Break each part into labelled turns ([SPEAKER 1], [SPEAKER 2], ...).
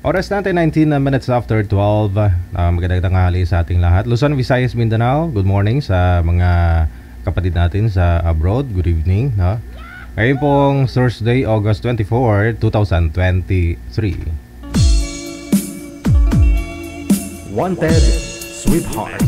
[SPEAKER 1] Oras natin 19 minutes after 12. Magandang tanghali sa ating lahat. Luzon, Visayas, Mindanao. Good morning sa mga kapatid natin sa abroad. Good evening. No? Ngayon pong Thursday, August 24, 2023.
[SPEAKER 2] Wanted, Sweetheart.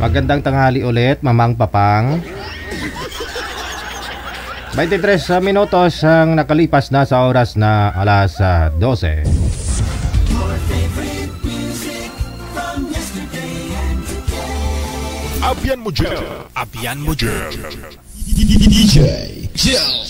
[SPEAKER 1] Magandang tanghali ulit, Mamang Papang. 23 minutos ang nakalipas na sa oras na alas 12.
[SPEAKER 3] Apian mo dyan. Apian mo dyan.
[SPEAKER 2] DJ Jill.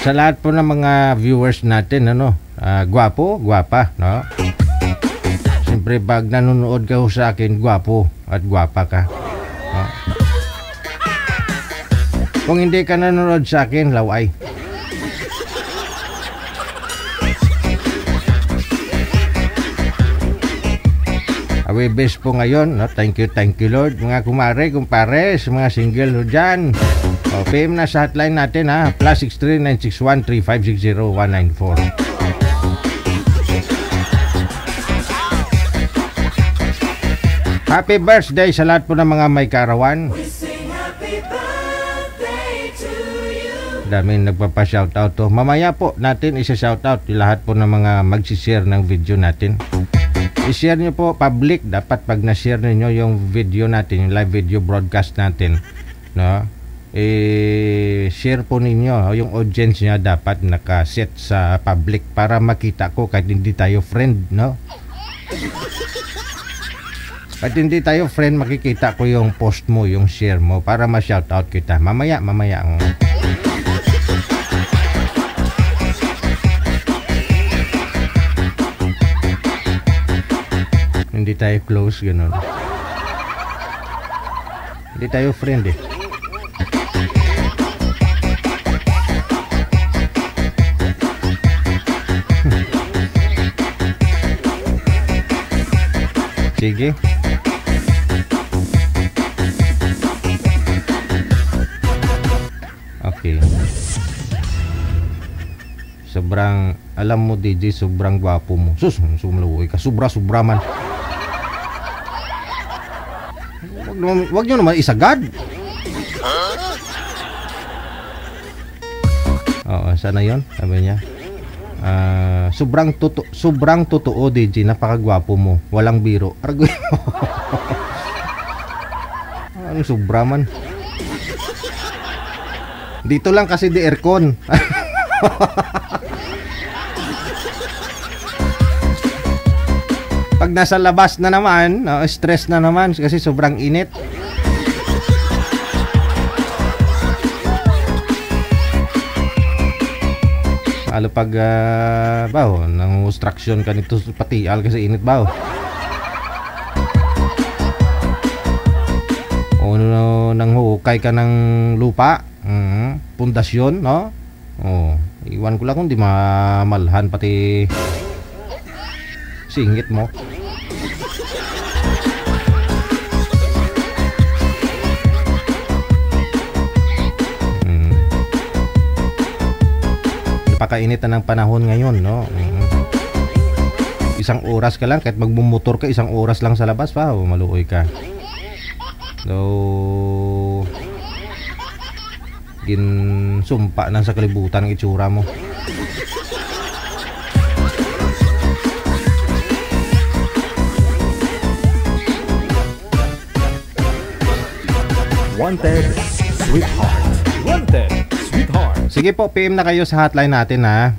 [SPEAKER 1] Sa lahat po ng mga viewers natin, gwapo, gwapa, no? Siyempre, pag nanonood ka sa akin, gwapo at gwapa ka. No? Kung hindi ka nanonood sa akin, laway. Awebes po ngayon, no? Thank you Lord. Mga kumare, kumpares, mga single ho dyan. O, PM na sa hotline natin ha. +63 961 3560 194. Happy birthday sa lahat po ng mga may karawan. Daming nagpapa-shoutout to. Mamaya po natin isa-shoutout yung lahat po ng mga magsishare ng video natin. I-share nyo po public. Dapat pag na-share niyo yung video natin, yung live video broadcast natin, no? Share po ninyo. Yung audience niya dapat nakaset sa public para makita ko kahit hindi tayo friend, no? Kahit hindi tayo friend, makikita ko yung post mo, yung share mo para ma-shoutout kita. Mamaya. Hindi tayo close, ganun. Hindi tayo friend eh. Sige. Okay. Sobrang, alam mo DJ, sobrang gwapo mo. Sus, sumuluwi ka. Sobra man. Wag nyo naman isagad. Oo, sana yon, sabi niya. Sobrang totoo DJ, napakagwapo mo. Walang biro. Argoy mo. Anong sobra man? Dito lang kasi di aircon. Pag nasa labas na naman, stress na naman kasi sobrang init. Lalo pag baho, nang construction ka nito pati kasi init baho. O nang hukay ka ng lupa, pundasyon, no? Oh, iwan ko lang kung di mamalhan pati singit mo. Napakainit na ng panahon ngayon, no? Isang oras ka lang, kahit magmumotor ka, isang oras lang sa labas pa, maluoy ka. So, ginsumpa na sa kalibutan ng itsura mo.
[SPEAKER 2] Wanted, sweetheart. Wanted, sweetheart.
[SPEAKER 1] Sige po, PM na kayo sa hotline natin ha.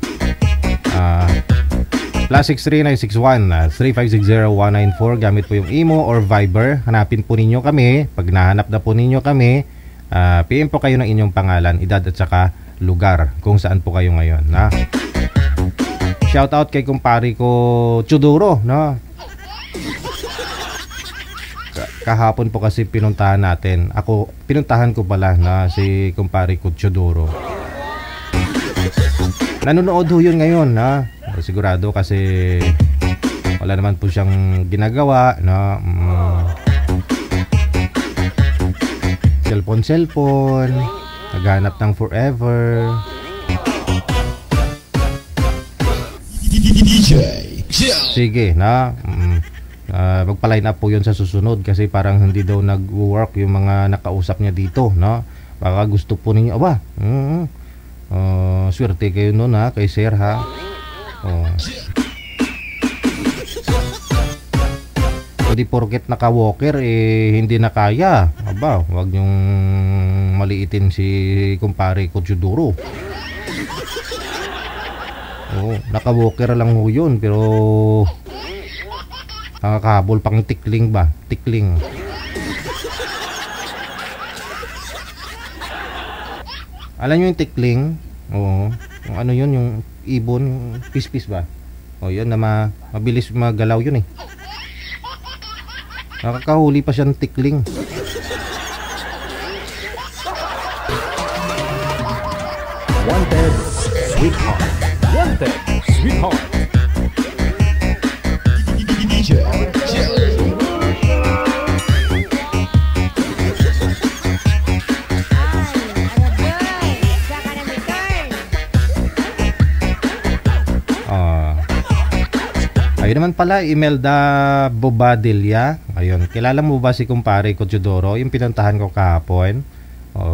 [SPEAKER 1] +63 961 3560 194. Gamit po yung Imo or Viber. Hanapin po ninyo kami. Pag nahanap na po ninyo kami, PM po kayo ng inyong pangalan, edad at saka lugar kung saan po kayo ngayon, na. Shout out kay kumpari ko Chuduro, no? Kahapon po kasi pinuntahan natin. Pinuntahan ko pala na si kumpari ko Chuduro. Nanonood ho yun ngayon, na. Sigurado kasi wala naman po siyang ginagawa, no? Cellphone, naghanap ng forever. Sige, na. Magpa-line up po yun sa susunod kasi parang hindi daw nag-work yung mga nakausap niya dito, no? Baka gusto po ninyo, aba, swerte kayo nun ha, kay Sir ha. Di porket naka-walker hindi na kaya. Aba, wag nyong maliitin si kumpare ko Chuduro. Naka-walker lang ho yun, pero nakakahabol pang tikling ba? Tikling. Alam nyo yung tikling? Oo. Yung ano yun, yung ibon, yung pis-pis ba? Yun na mabilis magalaw yun eh. Nakakahuli pa siyang tikling.
[SPEAKER 2] Wanted, sweetheart. Wanted, sweetheart. DJ,
[SPEAKER 1] Ayun naman pala, Imelda Bobadilla. Ayun, kilala mo ba si kumpare Kutsudoro? Yung pinuntahan ko kahapon.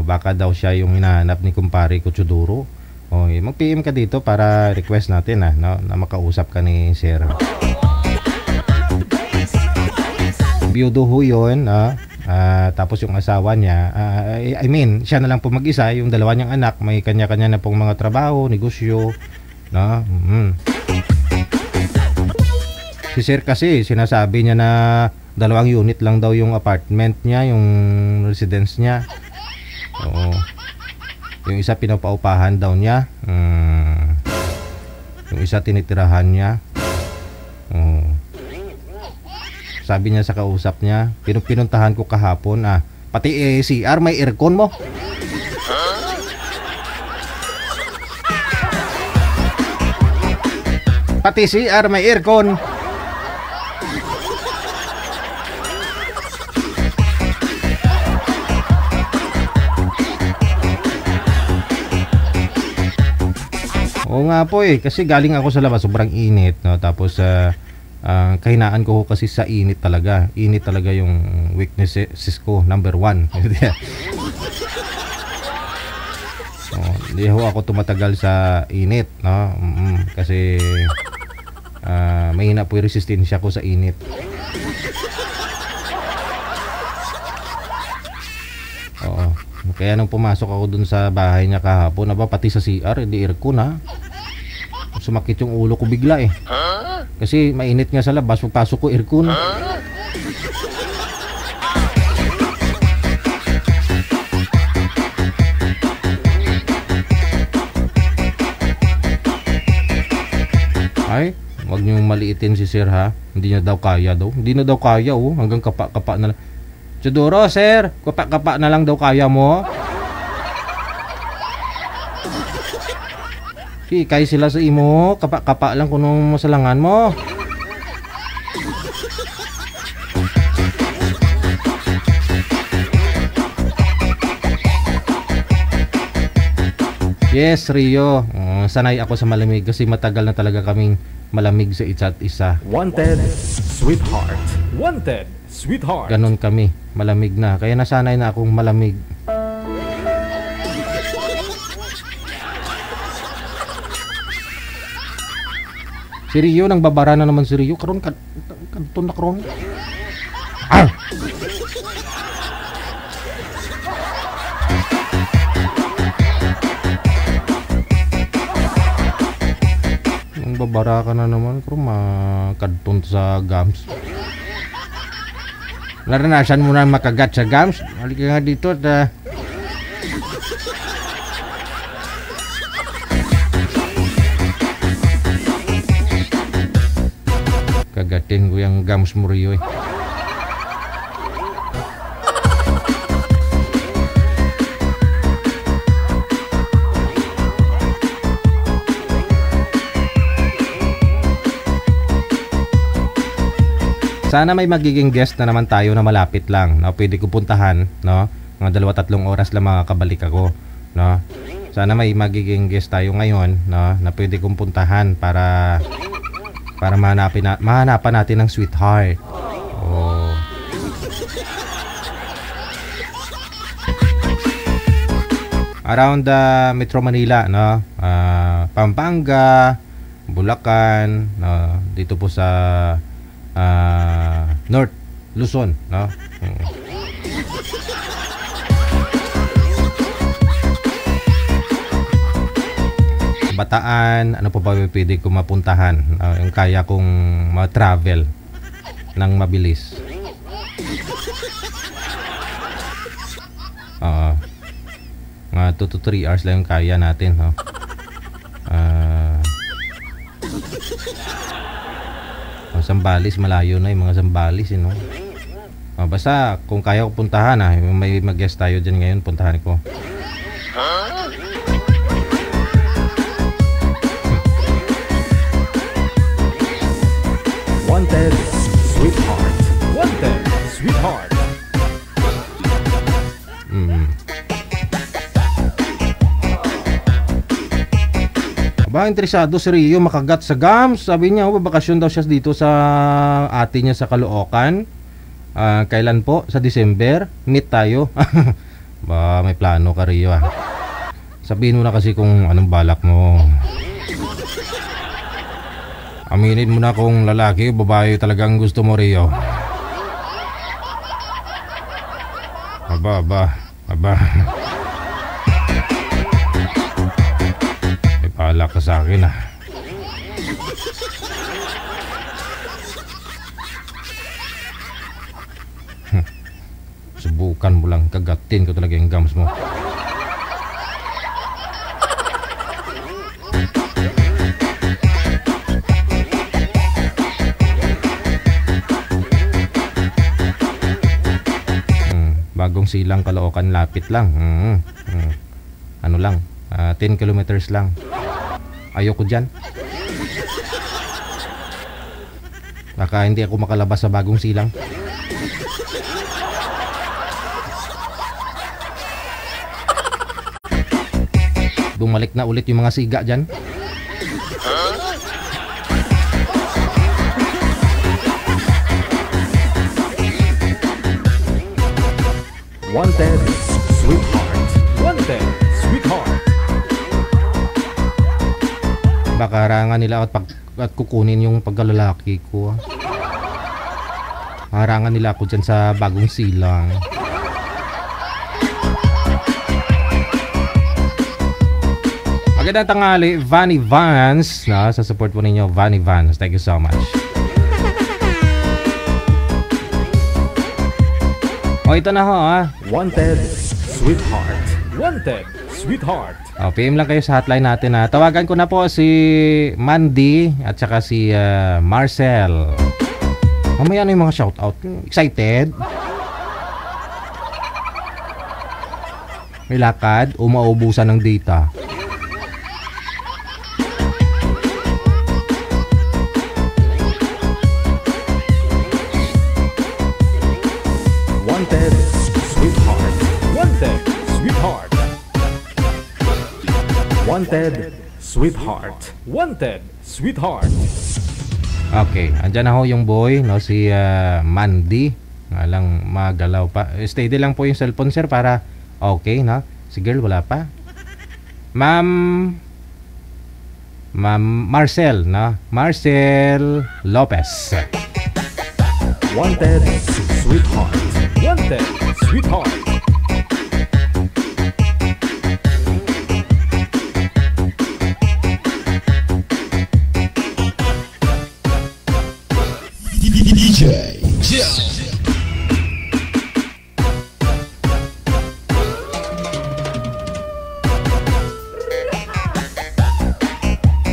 [SPEAKER 1] Baka daw siya yung hinahanap ni kumpare Kutsudoro. Mag-PM ka dito para request natin no? Na makausap ka ni Sir. Biyudo ho yun, tapos yung asawa niya, siya na lang po mag-isa, yung dalawa niyang anak, may kanya-kanya na pong mga trabaho, negosyo, no? Si Sir kasi, sinasabi niya na 2 unit lang daw yung apartment niya, yung residence niya. Oo. Yung isa pinapaupahan daw niya. Yung isa tinitirahan niya. Sabi niya sa kausap niya, pinuntahan ko kahapon, pati CR may aircon mo. Pati CR may aircon. Oo nga po kasi galing ako sa labas, sobrang init, no? Tapos kahinaan ko kasi sa init talaga. Init talaga yung weaknesses ko, number 1. Hindi ako tumatagal sa init, no? Kasi mahina po yung resistensya ko sa init. Oo. Kaya nung pumasok ako dun sa bahay niya kahapon, pati sa CR, hindi aircon sumakit yung ulo ko bigla kasi mainit nga sa labas, pagpasok ko aircon. Ay, wag niyong maliitin si Sir hindi niya daw kaya hanggang kapa na lang. Chudoro, Sir, kapa na lang daw kaya mo. Kay sila sa imo, kapa lang kunong masalangan mo. Yes, Rio. Sanay ako sa malamig kasi matagal na talaga kaming malamig sa isa't isa.
[SPEAKER 2] Wanted, sweetheart. Wanted, sweetheart.
[SPEAKER 1] Ganon kami, malamig na. Kaya nasanay na akong malamig. Si Rio, nang babara na naman si Rio. Karon kanton na karon. Nang babara ka na naman, karon makadton sa gums. Naranasan mo na makagat sa gums? Halika nga dito at kagatin ko yung gums mo, Rio. Sana may magiging guest na naman tayo na malapit lang, no? Pwede ko puntahan, no? Mga 2-3 oras lang makakabalik ako, no? Sana may magiging guest tayo ngayon, no? Na pwede kong puntahan para mahanapan natin ng sweetheart. Around Metro Manila, no? Pampanga, Bulacan, no? Dito po sa North Luzon, no? Bataan, ano pa ba pwede ko mapuntahan? Yung kaya kong ma-travel ng mabilis. Mga 2 to 3 hours lang yung kaya natin, no? Sambales, malayo na yung mga Sambales, no? Basta kung kaya ko puntahan, may mag-guest tayo dyan ngayon, puntahan ko.
[SPEAKER 2] Wanted, sweetheart. Wanted, sweetheart.
[SPEAKER 1] Ba, interesado si Rio makagat sa gums. Sabi niya, bakasyon daw siya dito sa ate niya sa Caloocan. Kailan po? Sa December? Meet tayo. Ba, may plano ka, Rio ah. Sabihin mo na kasi kung anong balak mo. Aminin mo na kung lalaki o babae talagang gusto mo, Rio. Aba. May pala ka sa akin ah. Subukan mo lang, kagatin ko talaga yung gums mo. Bagong silang Caloocan, lapit lang. Ano lang, 10 kilometers lang. Ayoko dyan. Baka hindi ako makalabas sa bagong silang. Bumalik na ulit yung mga siga dyan.
[SPEAKER 2] Wanted, sweetheart. Wanted, sweetheart.
[SPEAKER 1] Baka harangan nila at kukunin yung pagkalalaki ko. Harangan nila ako dyan sa bagong silang. Magandang tanghali, Vanny Vance. Sa support po ninyo, Vanny Vance. Thank you so much. O, ito na ho
[SPEAKER 2] Wanted, sweetheart. Wanted, sweetheart.
[SPEAKER 1] PM lang kayo sa hotline natin Tawagan ko na po si Mandy at saka si Marcel. Mamaya na yung mga shoutout. Excited? May lakad o maubusan ng data?
[SPEAKER 2] Wanted, sweetheart. Wanted, sweetheart. Wanted, sweetheart. Wanted, sweetheart.
[SPEAKER 1] Okay, andyan na ho yung boy, si Mandy. Nga lang magalaw pa. Steady lang po yung cellphone, sir, para okay, Si girl, wala pa. Ma'am Marcel, Marcel Lopez.
[SPEAKER 2] Wanted, sweetheart. Wanted, sweetheart.
[SPEAKER 3] DJ Jill.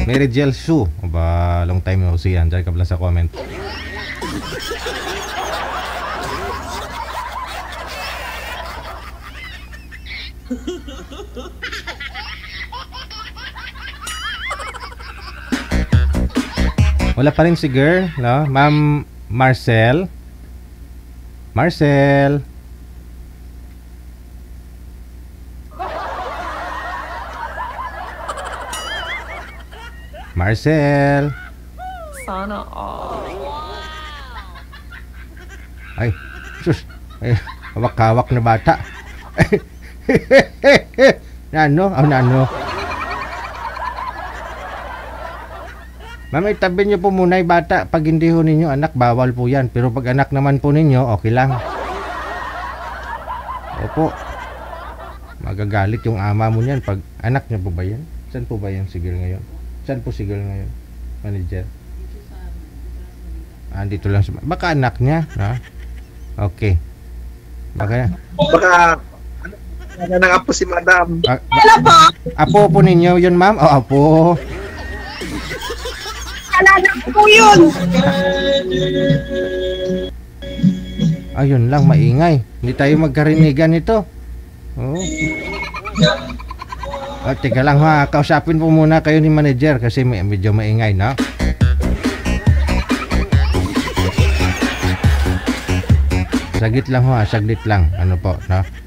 [SPEAKER 1] Mary Jill Sue. Aba, long time no see yan. Diyan ka pala sa comment. Wala pa rin si girl, Ma'am Marcel. Marcel. Marcel.
[SPEAKER 4] Sana all.
[SPEAKER 1] Ay, sus. Ay, hawak-hawak na bata. Nano? Nano? Ma'am, itabi niyo po muna yung bata. Pag hindi ho ninyo anak, bawal po yan. Pero pag anak naman po ninyo, okay lang. Opo. Magagalit yung ama mo niyan. Pag anak niya po ba yan? Saan po ba yan si girl ngayon? Saan po si girl ngayon? Manager? Dito lang. Baka anak niya. Okay. Baka
[SPEAKER 5] nang apo si madam.
[SPEAKER 1] Apo po ninyo yun, ma'am? O, apo.
[SPEAKER 6] Alala ko yun.
[SPEAKER 1] Ayun lang, maingay. Hindi tayo magkarinigan nito. Oh. Teka lang kausapin po muna kayo ni manager kasi medyo maingay, Saglit lang saglit lang. Ano po,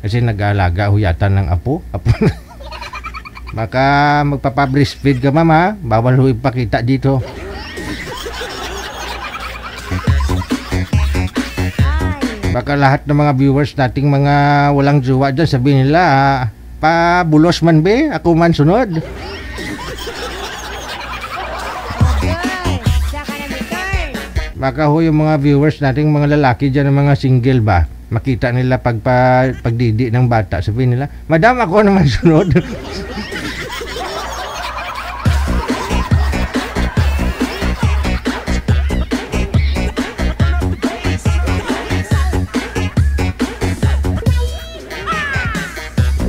[SPEAKER 1] Kasi nag-aalaga ho yata ng apo. Baka magpapa-breastfeed ka, ma'am, ha? Bawal ho ipakita dito. Baka lahat ng mga viewers nating mga walang jowa dyan, sabihin nila, pa-bulos man be, ako man sunod. Baka ho yung mga viewers nating mga lalaki dyan, ng mga single ba, makita nila pagdidi ng bata, sabihin nila, madam, ako naman sunod.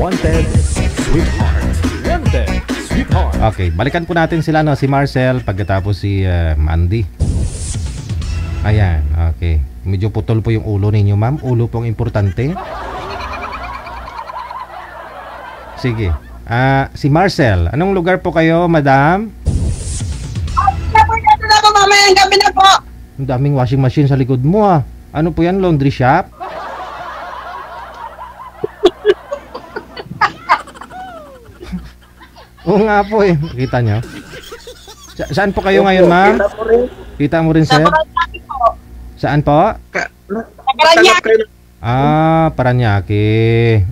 [SPEAKER 2] Wanted, Sweetheart. Wanted, Sweetheart.
[SPEAKER 1] Okay, balikan po natin sila, no, si Marcel, pagkatapos si Mandy. Ayan, okay. Medyo putol po yung ulo ninyo, ma'am. Ulo pong importante. Sige. Si Marcel, anong lugar po kayo, madam?
[SPEAKER 6] Na po, mamayang gabi na po.
[SPEAKER 1] Ang daming washing machine sa likod mo, ah. Ano po yan, laundry shop? Oo nga po eh. Kita nyo? Saan po kayo ngayon, ma'am? Kita mo rin, sir? Saan po?
[SPEAKER 6] Paranaque.
[SPEAKER 1] Paranaque.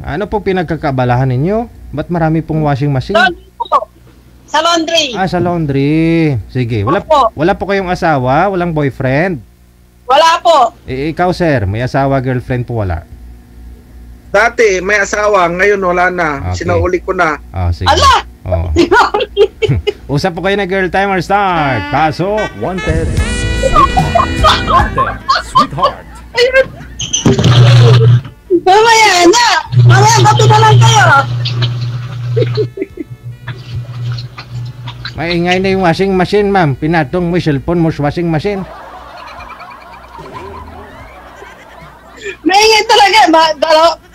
[SPEAKER 1] Ano po pinagkakabalahan ninyo? Ba't marami pong washing machine?
[SPEAKER 6] Laundry po. Sa laundry.
[SPEAKER 1] Sa laundry. Sige. Wala po kayong asawa? Walang boyfriend?
[SPEAKER 6] Wala po.
[SPEAKER 1] Ikaw, sir, may asawa, girlfriend po wala?
[SPEAKER 5] Dati may asawa, ngayon wala na.
[SPEAKER 1] Okay.
[SPEAKER 5] Sinauli ko na.
[SPEAKER 1] Sige.
[SPEAKER 6] Ala!
[SPEAKER 1] Oh. Usap po kayo na girl timer start. Pasok.
[SPEAKER 2] Wanted, Sweetheart.
[SPEAKER 6] Mamaya na. Mamaya gabi na lang kayo.
[SPEAKER 1] Maingay na yung washing machine, ma'am. Pinatong mo yung cellphone mo sa washing machine.
[SPEAKER 6] Maingay talaga.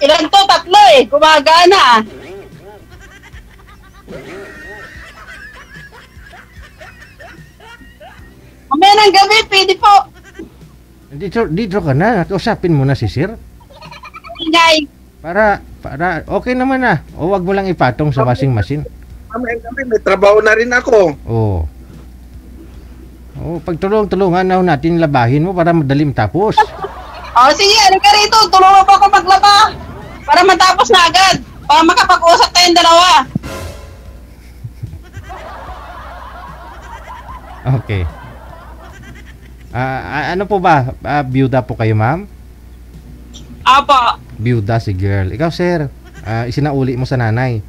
[SPEAKER 6] Ilan to? Tatlo eh. Gumagana. Mamaya ng gabi, pwede po.
[SPEAKER 1] Dito ka na. Kausapin mo na si sir.
[SPEAKER 6] Ingay.
[SPEAKER 1] Para, okay naman na. O wag mo lang ipatong sa washing machine.
[SPEAKER 5] May trabaho na rin ako.
[SPEAKER 1] Oo. Pagtulong-tulungan na natin labahin mo para madalim tapos.
[SPEAKER 6] Sige, ano ka rito? Tulungan mo ako maglaba. Para matapos na agad. Para makapag-usap tayong dalawa.
[SPEAKER 1] Okay. Ano po ba? Byuda po kayo, ma'am?
[SPEAKER 6] Apo.
[SPEAKER 1] Byuda si girl. Ikaw, sir, isinauli mo sa nanay.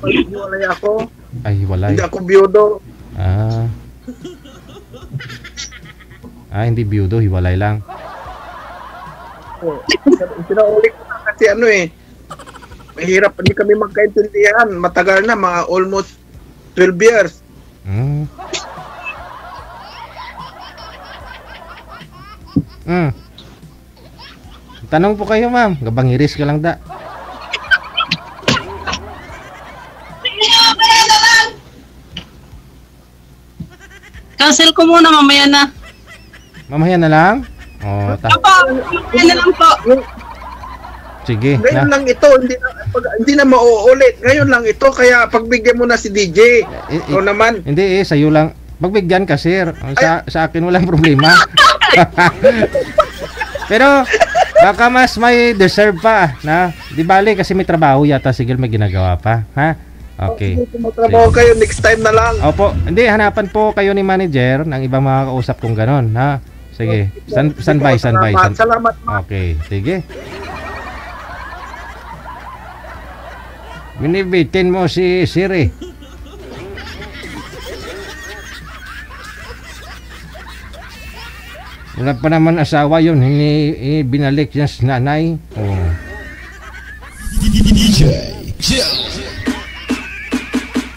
[SPEAKER 5] Hiwalay ako.
[SPEAKER 1] Ay, walay.
[SPEAKER 5] Hindi ako biyudo.
[SPEAKER 1] Hindi byudo, hiwalay lang.
[SPEAKER 5] Sinauli ko na kasi mahirap, hindi kami magkaintindihan. Matagal na, mga almost 12 years.
[SPEAKER 1] Tanong po kayo, ma'am. Gabangiris ka lang da.
[SPEAKER 6] Cancel ko muna, mamaya na.
[SPEAKER 1] Mamaya na lang?
[SPEAKER 6] Apo, mamaya na lang po.
[SPEAKER 1] Sige.
[SPEAKER 5] Ngayon lang ito, hindi na mauulit. Ngayon lang ito, kaya pagbigyan mo na si DJ. Ito naman.
[SPEAKER 1] Hindi sa'yo lang. Pagbigyan ka, sir. Sa akin walang problema. Pero baka mas may deserve pa na. Di bali kasi may trabaho yata, sige, may ginagawa pa, ha? Okay.
[SPEAKER 5] Magtrabaho kayo next time na lang.
[SPEAKER 1] Opo, hindi, hanapan po kayo ni manager ng ibang mga kausap kong ganon, ha? Sige, standby.
[SPEAKER 5] Salamat, ma'am.
[SPEAKER 1] Okay, sige. Binibitin mo si Siri. Wala pa naman asawa yun, hindi binalik niya sa nanay.
[SPEAKER 3] DJ Jam.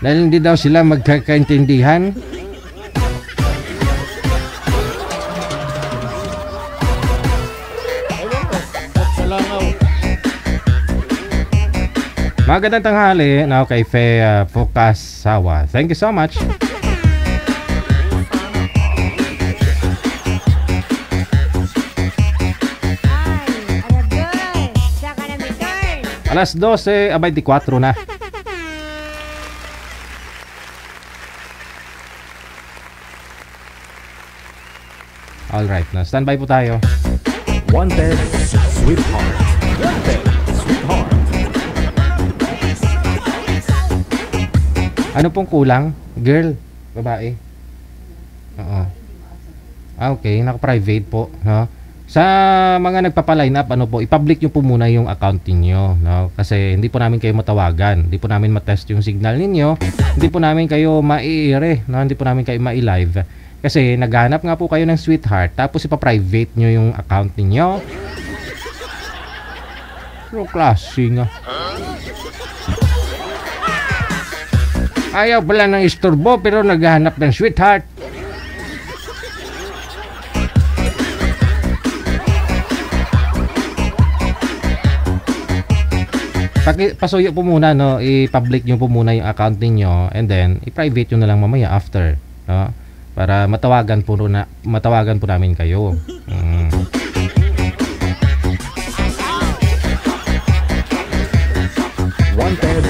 [SPEAKER 1] Dahil hindi daw sila magkakaintindihan. Magandang tanghali na kay Fe Focus Sawa. Thank you so much. Alas 12, abay 24 na. Alright, na standby po tayo.
[SPEAKER 2] Wanted, sweetheart. Wanted, sweetheart.
[SPEAKER 1] Ano pong kulang? Girl, babae. Oo. Okay, naka-private po, no? Sa mga nagpapa-line up, ano po, i-public nyo po muna yung account niyo, no? Kasi hindi po namin kayo matawagan, hindi po namin matest yung signal ninyo, hindi po namin kayo mai-ire, no? Hindi po namin kayo mai-live. Kasi naghanap nga po kayo ng sweetheart, tapos ipa-private nyo yung account niyo. Ano klase nga? Ayaw pala ng istorbo pero naghahanap ng sweetheart. Pasuyo po muna, no, i-public nyo po muna yung account niyo and then i-private nyo na lang mamaya after, no, para matawagan po namin kayo.
[SPEAKER 2] Wanted,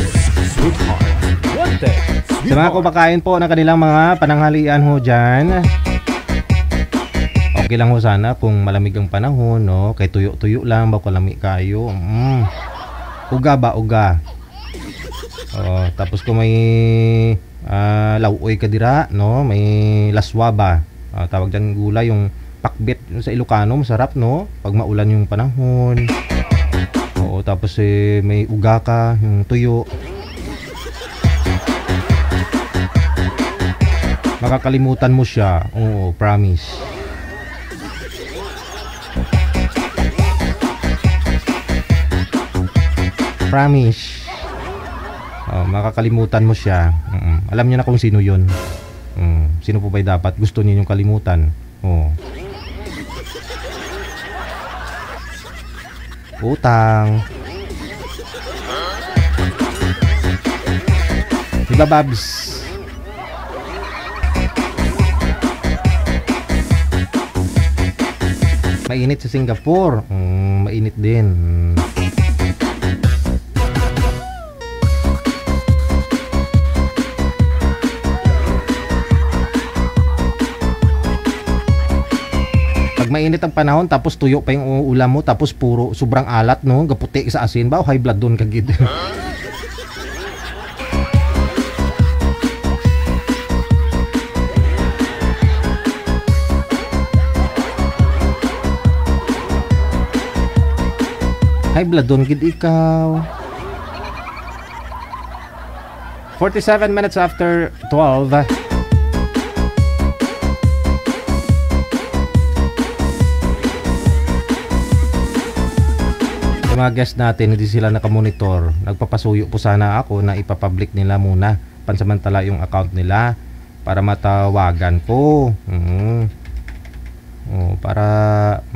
[SPEAKER 2] sweetheart. Wanted,
[SPEAKER 1] Sa mga kumakain po ng kanilang mga pananghalian ho dyan, okay lang ho sana kung malamig ang panahon, no, kay tuyo-tuyo lang ba lamig kayo. Uga ba, uga. Tapos kung may lauoy ka dira, no, may laswa ba, tawag dyan gulay, yung pakbet sa Ilocano, masarap, no, pag maulan yung panahon. Tapos may uga ka, yung tuyo. Makakalimutan mo siya, oo, promise. Promise. Makakalimutan mo siya. Alam niyo na kung sino yun. Sino po ba dapat gusto niyo yung kalimutan? Utang. Diba, Babs? Mainit sa Singapore. Mainit din. Pag mainit ang panahon tapos tuyo pa yung ulam mo tapos puro sobrang alat, no, gaputi sa asin ba o high blood doon kagid. High blood doon gid ikaw. 47 minutes after 12. Mga guest natin, hindi sila nakamonitor. Nagpapasuyo po sana ako na ipapublic nila muna pansamantala yung account nila para matawagan ko. Para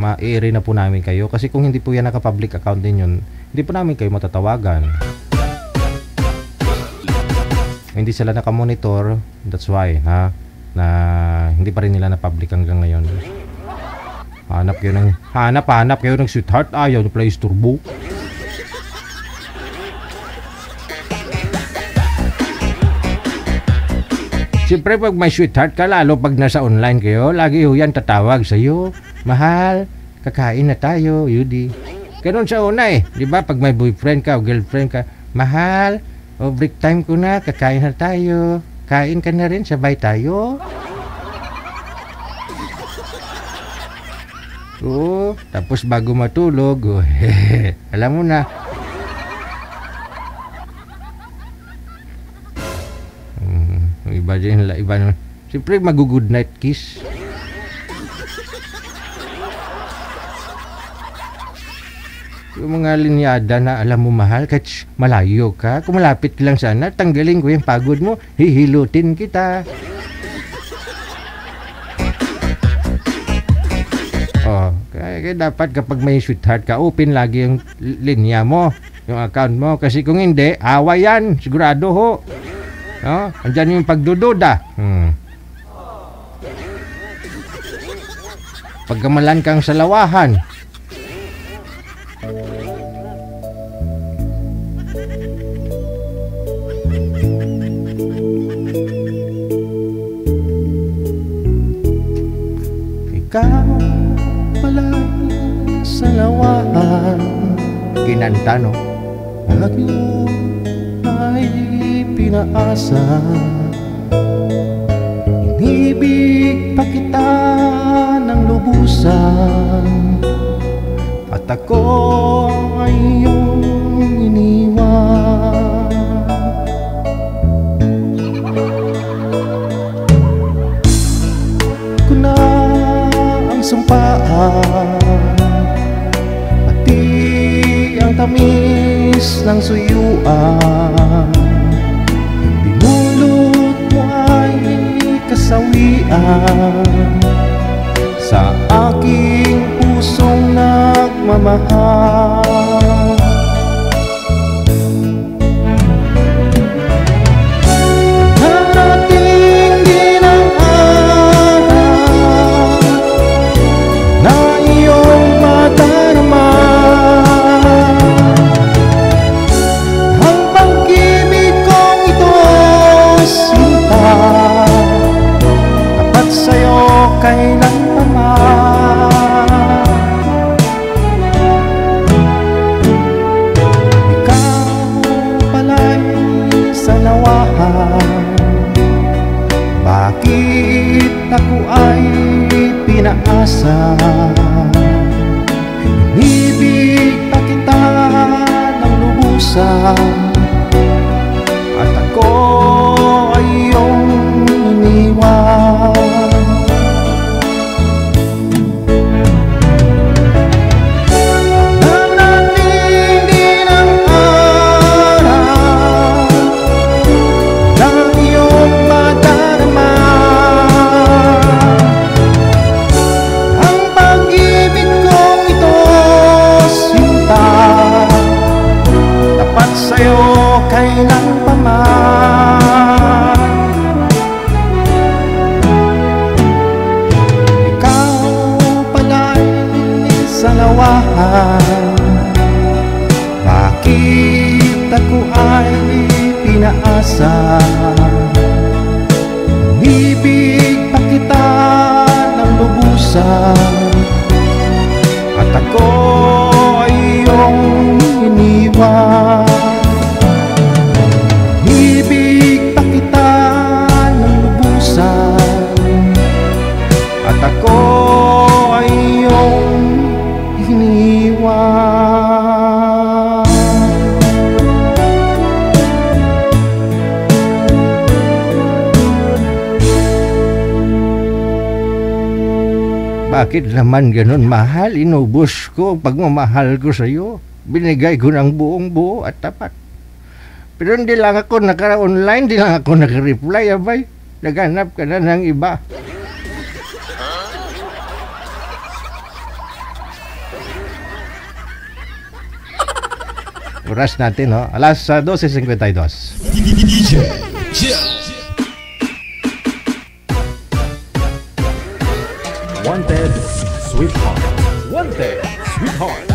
[SPEAKER 1] ma-ere na po namin kayo. Kasi kung hindi po yan nakapublic account din yun, hindi po namin kayo matatawagan. Hindi sila nakamonitor, that's why, ha? Na hindi pa rin nila na-public hanggang ngayon. Hanap kayo ng sweetheart. Ayaw na play turbo. Siyempre pag may sweetheart ka, lalo pag nasa online kayo, lagi ho yan tatawag sa'yo. Mahal, kakain na tayo, Yudi. Ganun sa una di ba? Pag may boyfriend ka o girlfriend ka, mahal, break time ko na, kakain na tayo. Kain ka na rin, sabay tayo. Tapos bago matulog, alam mo na. Iba din, iba naman. Siyempre mag-good night kiss. Yung mga linyada na alam mo mahal, kahit malayo ka, kung malapit lang sana, tanggalin ko yung pagod mo, hihilutin kita. Kaya dapat kapag may sweetheart ka, open lagi yung linya mo, yung account mo. Kasi kung hindi, away yan, sigurado ho. No? Andyan yung pagdududa. Pagkamalan kang salawahan. Ikaw kinanta, no? Lagi ay pinaasa, inibig pa kita ng lubusan, at ako ay iyong iniwan. Ko na ang sumpaan, pati ang tamis ng suyuan, binulot mo ay kasawian sa aking pusong nagmamahal. Narating din ang araw na iyong madarama, ang pag-ibig kong ito, sinta, tapat sa'yo kailanpaman. Ikaw pala'y sa nawahan, bakit ako ay pinaasa? Inibig pa kita ng lubusan, at ako ay iyong iniwan. Narating din ang araw na iyong madarama, ang pag-ibig kong ito, sinta, tapat sa'yo kailanpaman. Ikaw pala'y sa nawahan, bakit ako ay pinaasa? Ibig pa kita ng lubusan, at ako ay iyong iniwan. Ibig pa kita ng lubusan, at ako ay iyong iniwan. Bakit naman ganun, mahal? Inubos ko ang pagmamahal ko sa'yo. Binigay ko ng buong buo at tapat. Pero hindi lang ako naka-online, hindi lang ako naka-reply, abay. Naghanap ka na ng iba. Oras natin, no? Alas 12:52.
[SPEAKER 3] DJ Joe.
[SPEAKER 2] Wanted, Sweetheart. Wanted, Sweetheart.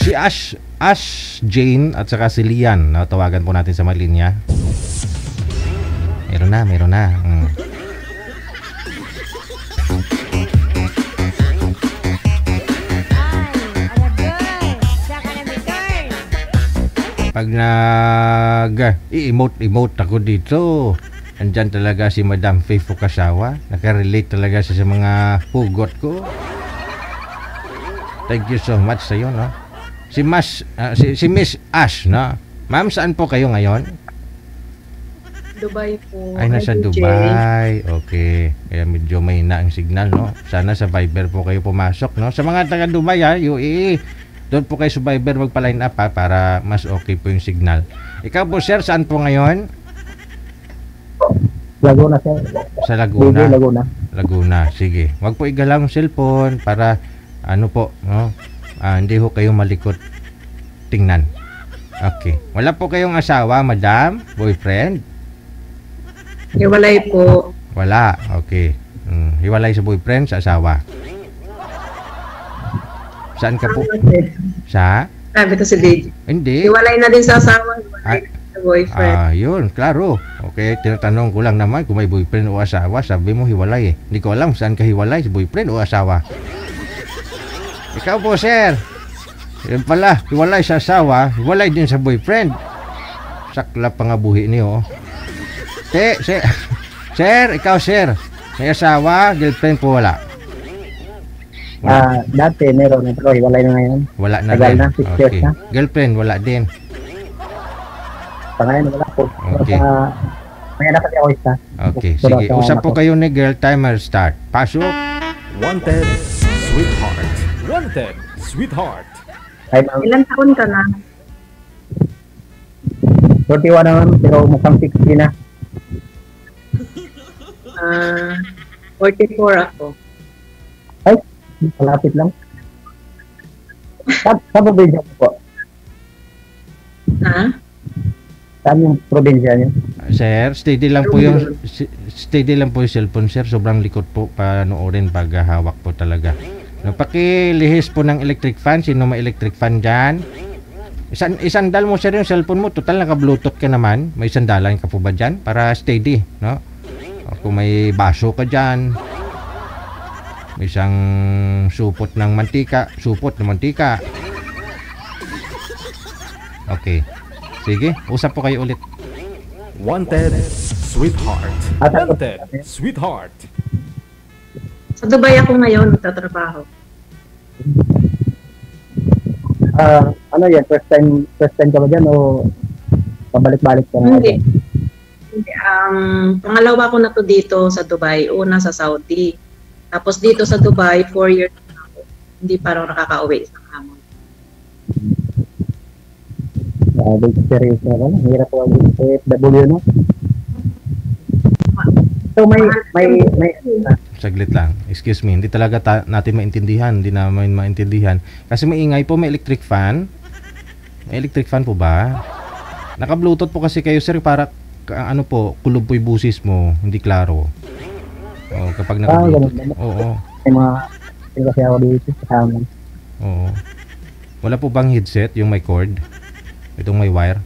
[SPEAKER 1] Si Ash Jane at saka si Lian, no? Tawagan po natin sa malinya. Meron na. Pag nag-i-emote ako dito, andyan talaga si Madam Faith Fukasawa. Nakarelate talaga siya sa mga pugot ko. Thank you so much sa iyo, no? Si Miss Ash, no? Ma'am, saan po kayo ngayon?
[SPEAKER 4] Dubai po.
[SPEAKER 1] Ay, nasa
[SPEAKER 4] Hi, DJ.
[SPEAKER 1] Dubai. Okay. Kaya medyo mahina ang signal, no? Sana sa Viber po kayo pumasok, no? Sa mga taga Dubai, UAE, doon po kayo sa Viber magpa-line up, ha, para mas okay po yung signal. Ikaw po, sir, saan po ngayon?
[SPEAKER 7] Laguna, sir.
[SPEAKER 1] Sa Laguna.
[SPEAKER 7] DJ Laguna.
[SPEAKER 1] Laguna. Sige. Wag po igalaw ang cellphone para ano po, no? Hindi ho kayo malikot tingnan. Okay. Wala po kayong asawa, madam? Boyfriend?
[SPEAKER 4] Hiwalay po.
[SPEAKER 1] Wala. Okay. Hiwalay sa boyfriend, sa asawa. Saan ka po? Sa?
[SPEAKER 4] Sabi ko si DJ.
[SPEAKER 1] Hindi.
[SPEAKER 4] Hiwalay na din sa asawa. Hiwalay
[SPEAKER 1] Ay.
[SPEAKER 4] sa boyfriend.
[SPEAKER 1] Yun. Klaro. Kaya tinatanong ko lang naman kung may boyfriend o asawa. Sabi mo hiwalay eh. Hindi ko alam saan ka hiwalay, si boyfriend o asawa. Ikaw po, sir. Yan pala, hiwalay sa asawa, hiwalay din sa boyfriend. Sakla pa nga buhi niyo. Sir, ikaw sir. May asawa, girlfriend po wala.
[SPEAKER 7] Dati meron, pero hiwalay na ngayon.
[SPEAKER 1] Wala na
[SPEAKER 7] Tagal
[SPEAKER 1] din.
[SPEAKER 7] na, 6 years na.
[SPEAKER 1] Girlfriend, wala din.
[SPEAKER 7] Sa ngayon, wala po.
[SPEAKER 1] Okay.
[SPEAKER 7] May anak kasi ako isa.
[SPEAKER 1] Okay, sige. Usap po kayo ni girl, timer start. Pasok.
[SPEAKER 2] Wanted, sweetheart. Wanted, sweetheart.
[SPEAKER 7] Ay, ma'am,
[SPEAKER 4] Ilan taon ka na?
[SPEAKER 7] 41 naman, pero mukhang 60 na.
[SPEAKER 4] 44 ako.
[SPEAKER 7] Ay, malapit lang. Sa probinsya po.
[SPEAKER 4] Ha?
[SPEAKER 7] Saan yung probinsya niyo?
[SPEAKER 1] Sir, steady lang po yung cellphone, sir. Sobrang likot po panoorin pag hawak po talaga. Pakilihis po ng electric fan. Sino may electric fan dyan? Isandal mo, sir, yung cellphone mo. Total, naka-bluetooth ka naman. May sandalan ka po ba dyan? Para steady, no? O, kung may baso ka dyan, may isang supot ng mantika. Okay. Sige, usap po kayo ulit.
[SPEAKER 2] Wanted, sweetheart. Wanted, sweetheart.
[SPEAKER 4] Sa Dubai ako ngayon, nagtatrabaho.
[SPEAKER 7] Ano yan? First time ka ba dyan o pabalik-balik ka na?
[SPEAKER 4] Hindi. Pangalawa ko na to dito sa Dubai. Una sa Saudi. Tapos dito sa Dubai, 4 years na ako. Hindi pa rin nakaka-uwi isang hamon.
[SPEAKER 7] Big serious na lang. Hirap ko ang OFW, no? So may
[SPEAKER 1] Saglit lang. Excuse me. Hindi talaga natin maintindihan. Hindi namin maintindihan. Kasi maingay po. May electric fan. May electric fan po ba? Naka-bluetooth po kasi kayo, sir. Para ano po, kulob po yung busis mo. Hindi klaro. O, kapag naka-bluetooth. Oo.
[SPEAKER 7] May mga kasi ako dito sa amin.
[SPEAKER 1] Oo. Wala po bang headset yung may cord? Itong may wire?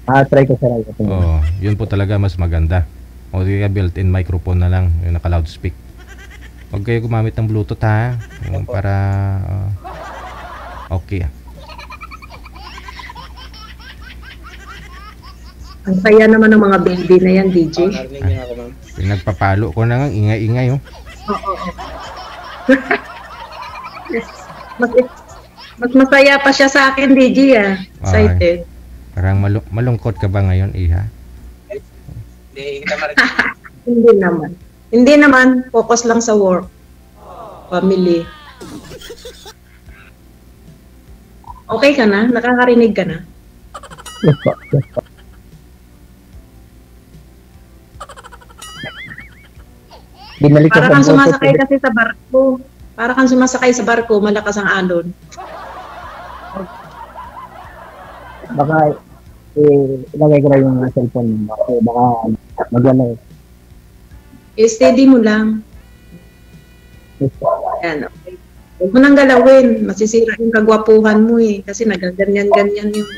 [SPEAKER 7] Try ko sir.
[SPEAKER 1] Oo. Yun po talaga mas maganda. O kaya built-in microphone na lang. Yung naka-loudspeak. Huwag kayo gumamit ng Bluetooth ha. Yung para... okay.
[SPEAKER 4] Ang saya naman ng mga baby na yan, DJ.
[SPEAKER 1] Pinagpapalo ko na nga. Ingay-ingay oh.
[SPEAKER 4] Oo. Mas masaya pa siya sa akin, DJ ah. Excited.
[SPEAKER 1] Parang malungkot ka ba ngayon, Iha?
[SPEAKER 4] Hindi naman. Hindi naman. Focus lang sa work. Family. Okay ka na? Nakakarinig ka na?
[SPEAKER 7] Yes po.
[SPEAKER 4] Para kang sumasakay kasi sa barko. Para kang sumasakay sa barko, malakas ang alon.
[SPEAKER 7] Baka ilagay ko na yung cellphone mo. Okay, baka maglalay.
[SPEAKER 4] Steady mo lang.
[SPEAKER 7] Yes po.
[SPEAKER 4] Ayan, okay. Huwag mo nang galawin. Masisira yung kagwapuhan mo eh. Kasi nagaganyan-ganyan yung...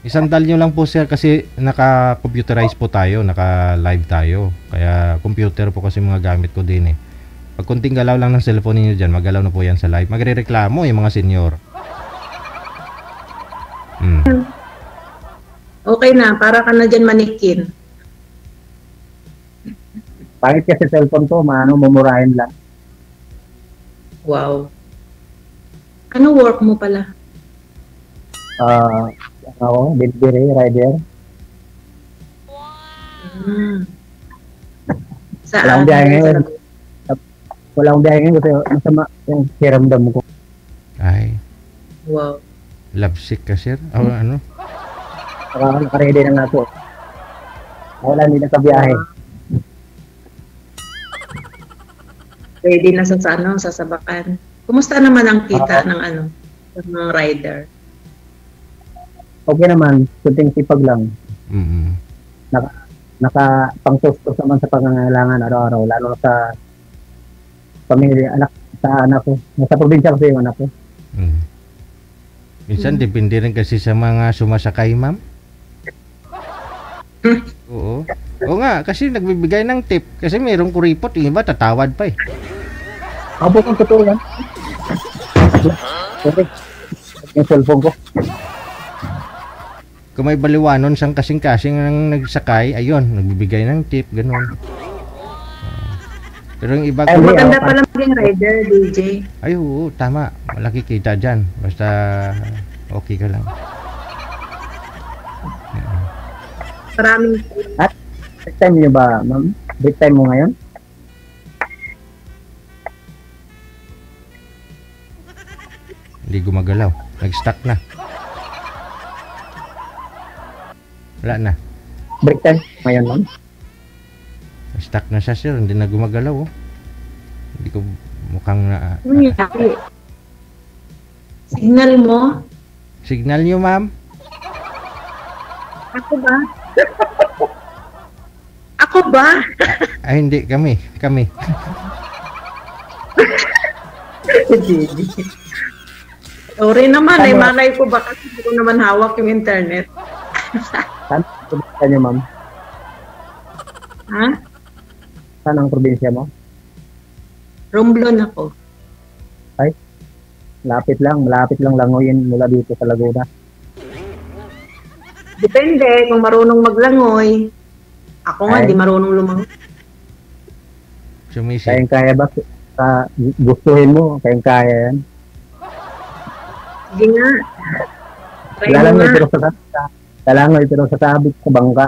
[SPEAKER 1] Isandal nyo lang po, sir, kasi naka-computerize po tayo, naka-live tayo. Kaya computer po kasi mga gamit ko din eh. Pag kunting galaw lang ng cellphone niyo dyan, magalaw na po yan sa live. Magre-reklamo yung mga senior.
[SPEAKER 4] Okay na, para ka na dyan manikin.
[SPEAKER 7] Pangit kasi cellphone to, mumurahin lang.
[SPEAKER 4] Wow. Ano work mo pala?
[SPEAKER 7] Ako, delivery, rider. Wala akong biyahe ngayon. Wala akong biyahe ngayon kasi masama yung hiramdam ko.
[SPEAKER 1] Ay.
[SPEAKER 4] Wow.
[SPEAKER 1] Love sick ka, sir? O ano?
[SPEAKER 7] Naka-ready na nga po. Wala, hindi nakabiyahe.
[SPEAKER 4] Ready na sa sasabakan. Kumusta naman ang kita ng ng rider?
[SPEAKER 7] Okay naman, kunting sipag lang. Pang-sustos naman sa pangangailangan araw-araw, lalo na sa pamilya, anak ko. Nasa probinsya kasi yung anak ko.
[SPEAKER 1] Minsan, depende rin kasi sa mga sumasakay, ma'am. Oo. Oo nga, kasi nagbibigay ng tip. Kasi mayroong kuripot, yung iba tatawad pa eh.
[SPEAKER 7] Ako po, totoo yan. Okay. Yung cellphone ko.
[SPEAKER 1] Kung may baliwanon siyang kasing-kasing ng nagsakay, ayun, nagbibigay ng tip, ganun. Pero yung iba,
[SPEAKER 7] Ay,
[SPEAKER 4] Maganda pala maging rider, DJ.
[SPEAKER 1] ay oo, tama. Malaki kita dyan. Basta okay ka lang.
[SPEAKER 4] Maraming
[SPEAKER 7] Break time nyo ba, ma'am? Break time mo ngayon?
[SPEAKER 1] Hindi gumagalaw. Nag-stuck na. Wala na.
[SPEAKER 7] Break time ngayon, ma'am?
[SPEAKER 1] Stuck na siya, sir. Hindi na gumagalaw, oh. Hindi ko mukhang na...
[SPEAKER 4] signal mo.
[SPEAKER 1] Signal nyo, ma'am.
[SPEAKER 4] Ako ba? Ako ba?
[SPEAKER 1] Ay, hindi. Kami.
[SPEAKER 4] Sorry naman, ay malay ko ba kasi hindi ko naman hawak yung internet.
[SPEAKER 7] Saan ang probinsya nyo, ma'am?
[SPEAKER 4] Ha?
[SPEAKER 7] Saan ang probinsya mo?
[SPEAKER 4] Romblon ako.
[SPEAKER 7] Malapit lang langoyin mula dito sa Laguna.
[SPEAKER 4] Depende kung marunong maglangoy. Ako nga,
[SPEAKER 7] Ay.
[SPEAKER 4] di marunong lumangoy.
[SPEAKER 1] Sumisip.
[SPEAKER 7] Kaya ba? Gustuhin mo, kaya yan.
[SPEAKER 4] Sige nga. Try mo
[SPEAKER 7] Lalangoy
[SPEAKER 4] nga.
[SPEAKER 7] pero sa sabit sa bangka.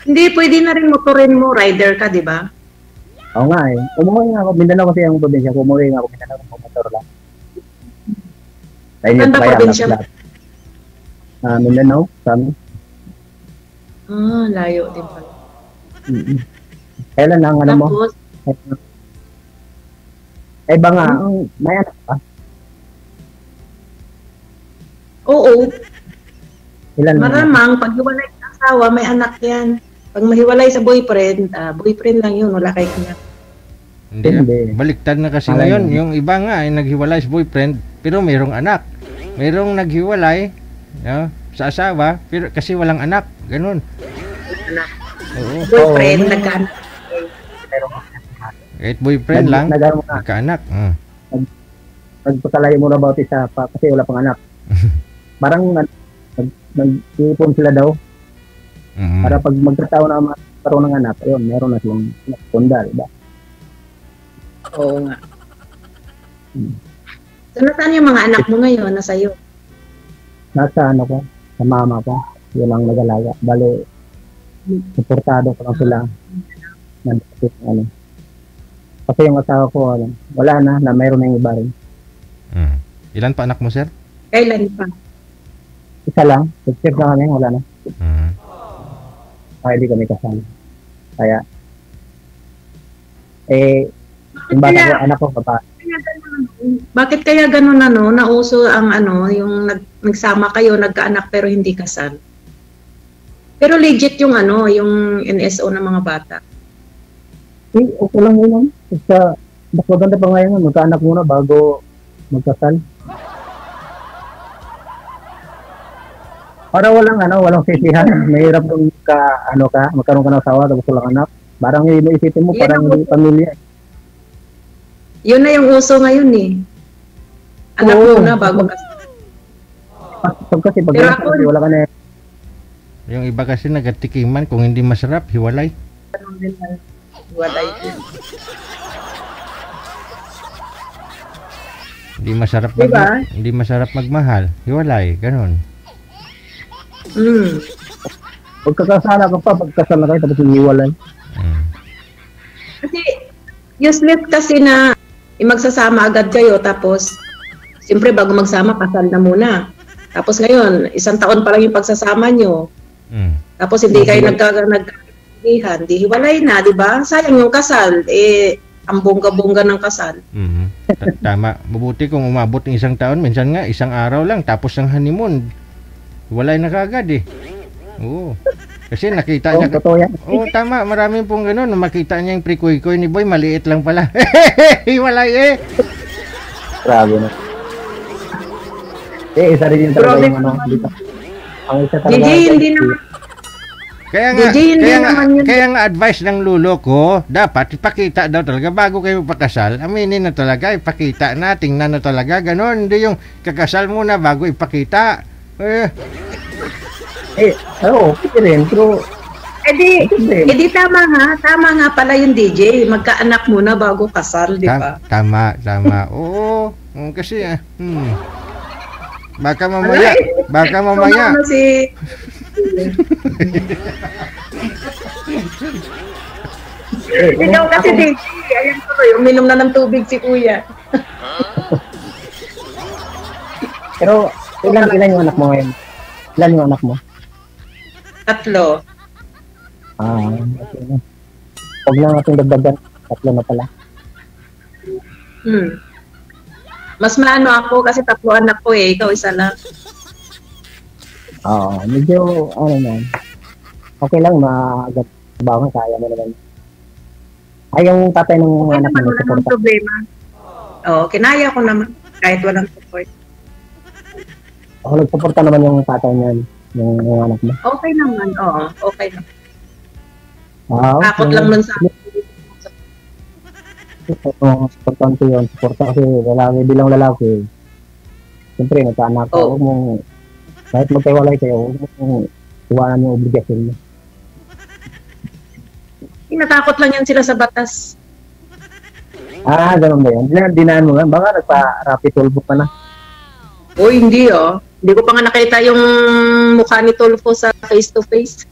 [SPEAKER 4] Hindi, pwede na rin motorin mo. Rider ka, di ba?
[SPEAKER 7] Oo nga eh. Umuwi nga ako. Mindanao kasi ang probinsya ko. Umuwi nga ako. Mindanao ng motor lang. Ayun
[SPEAKER 4] Saan ba
[SPEAKER 7] kaya
[SPEAKER 4] probinsya mo?
[SPEAKER 7] lahat. Mindanao. Saan?
[SPEAKER 4] Layo din pala.
[SPEAKER 7] Kailan ang ano mo?
[SPEAKER 4] Tapos,
[SPEAKER 7] Eh ba nga, may anak pa?
[SPEAKER 4] oo,
[SPEAKER 7] Ilan?
[SPEAKER 4] maramang pag hiwalay sa asawa, may anak yan. Pag mahiwalay sa boyfriend, boyfriend lang yun, wala kay kanya.
[SPEAKER 1] Hindi.
[SPEAKER 7] Hindi.
[SPEAKER 1] Baliktad na kasi
[SPEAKER 7] Alay
[SPEAKER 1] ngayon.
[SPEAKER 7] na.
[SPEAKER 1] Yung iba nga ay naghiwalay sa boyfriend, pero mayroong anak. Mayroong naghiwalay sa asawa, pero kasi walang anak. Ganun.
[SPEAKER 4] Anak.
[SPEAKER 1] Oo.
[SPEAKER 4] Boyfriend,
[SPEAKER 7] Oo.
[SPEAKER 4] nagkaanak.
[SPEAKER 1] Kahit boyfriend lang,
[SPEAKER 7] Nag-ano na.
[SPEAKER 1] nagkaanak.
[SPEAKER 7] Nagpakalayo muna about isa pa kasi wala pang anak. Parang nag-iipon sila daw para pag magkataon na magkaroon ng anak, ayun, meron na silang punda, diba?
[SPEAKER 4] Oo nga. So, nasaan yung mga anak mo ngayon? Nasa iyo?
[SPEAKER 7] Nasa ano ko, sa mama ko, yun ang nag-alaga. Bale, suportado ko lang sila. Ano. Kasi yung asawa ko, wala na mayroon na yung iba rin.
[SPEAKER 1] Ilan pa anak mo, sir?
[SPEAKER 4] Kailan pa?
[SPEAKER 7] Isa lang, picture na kami, wala na. Kaya di kami kasama. Kaya, yung bata ko, anak ko, papa.
[SPEAKER 4] Bakit kaya ganun nauso ang yung nagsama kayo, nagkaanak pero hindi kasal? Pero legit yung yung NSO ng mga bata.
[SPEAKER 7] Okay lang yun. Basta, mas maganda pa ngayon, magkaanak muna bago magkasal. Para walang sisihan. Mahirap kung magkaroon ka ng asawa tapos walang anak. Parang yung isipin mo, parang hindi pamilya.
[SPEAKER 4] Yun na yung uso ngayon eh. Anak
[SPEAKER 7] Oo.
[SPEAKER 4] muna bago kasal.
[SPEAKER 7] Kasi pag
[SPEAKER 4] Pero
[SPEAKER 7] kasi wala ka na
[SPEAKER 1] Yung iba kasi nagatikiman, kung hindi masarap, hiwalay.
[SPEAKER 4] Walay. Diba?
[SPEAKER 1] Hindi masarap magmahal, hiwalay, ganun.
[SPEAKER 7] pagkakasala ka pa, pagkasal na kayo tapos hiwalay.
[SPEAKER 4] Kasi useless kasi na magsasama agad kayo tapos siyempre bago magsama kasal na muna. Tapos ngayon, 1 taon pa lang yung pagsasama nyo. Tapos hindi kayo nagkakaintindihan, di hiwalay na, di ba? Sayang yung kasal, ang bongga-bongga ng kasal.
[SPEAKER 1] Tama. Mabuti kung umabot ng 1 taon, minsan nga 1 araw lang, tapos ang honeymoon, hiwalay na kagad eh. Oo. Kasi nakita niya.
[SPEAKER 7] Totoo yan.
[SPEAKER 1] Oo, tama. Marami pong gano'n. Makita niya yung pre-kuy-kuy ni Boy, maliit lang pala. Hiwalay eh.
[SPEAKER 7] Grabe na. Isa rin yung talaga yung dito. Ang isa talaga.
[SPEAKER 4] DJ, hindi naman.
[SPEAKER 1] Kaya nga,
[SPEAKER 4] DJ, hindi naman yun.
[SPEAKER 1] kaya nga advice ng lulo ko, dapat ipakita daw talaga bago kayo magpakasal. Aminin na talaga, ipakita na, tingnan na talaga, ganon. Hindi yung kakasal muna bago ipakita.
[SPEAKER 7] Oo, pwede rin. Pero,
[SPEAKER 4] Edi tama nga pala yung DJ, magkaanak muna bago kasal, di ba?
[SPEAKER 1] Tama. Oo, kasi, baka mamaya.
[SPEAKER 4] Tumama si... Ikaw kasi DJ, ayan ko, uminom na ng tubig si kuya.
[SPEAKER 7] Pero, ilan yung anak mo ngayon? Ilan yung anak mo?
[SPEAKER 4] 3.
[SPEAKER 7] Okay na. Huwag lang natin dagdagan. 3 na pala.
[SPEAKER 4] Mas maano ako kasi 3 anak ko eh. Ikaw isa lang.
[SPEAKER 7] Oo, medyo, okay lang, maagat ba ako, kaya mo naman. Ay, yung tatay ng
[SPEAKER 4] Okay
[SPEAKER 7] anak
[SPEAKER 4] naman,
[SPEAKER 7] mo,
[SPEAKER 4] wala namang problema. Oo, kinaya ko naman. Kahit walang support.
[SPEAKER 7] ako nagsuporta naman yung tatay niyan, yung anak mo.
[SPEAKER 4] Okay naman, oo. Okay naman.
[SPEAKER 7] Wow.
[SPEAKER 4] Takot lang nun sa akin.
[SPEAKER 7] Importante yun, suporta kasi bilang lalaki. Siyempre, nagkaanak ka, huwag mong, kahit magkaiwalay kayo, huwag mong iwanan yung obligasyon mo.
[SPEAKER 4] Natakot lang yan sila sa batas.
[SPEAKER 7] Ganun ba yan? Dinaan mo nga, baka nagpa-rapid tulbo ka na.
[SPEAKER 4] Hindi Hindi ko pa nga nakita yung mukha ni Tulfo sa face-to-face.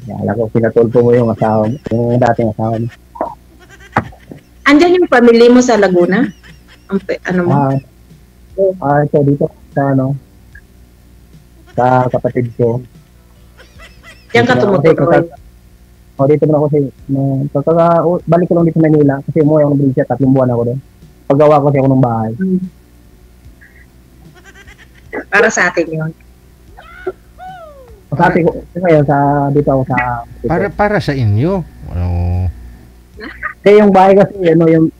[SPEAKER 7] Alam ko, pinatulpo mo yung asawa mo, yung dating asawa mo.
[SPEAKER 4] Andyan yung family mo sa Laguna? Ano mo?
[SPEAKER 7] Ito dito sa sa kapatid ko.
[SPEAKER 4] Diyan ka tumutuloy.
[SPEAKER 7] Dito na ako balik ko lang dito sa Manila kasi umuwi ako ng Bridget, 3 buwan ako doon. Paggawa ko kasi ako ng bahay.
[SPEAKER 4] Para sa atin yun.
[SPEAKER 7] Sa atin ko, ngayon, dito ako sa...
[SPEAKER 1] Para sa inyo.
[SPEAKER 7] Kasi yung bahay kasi, yung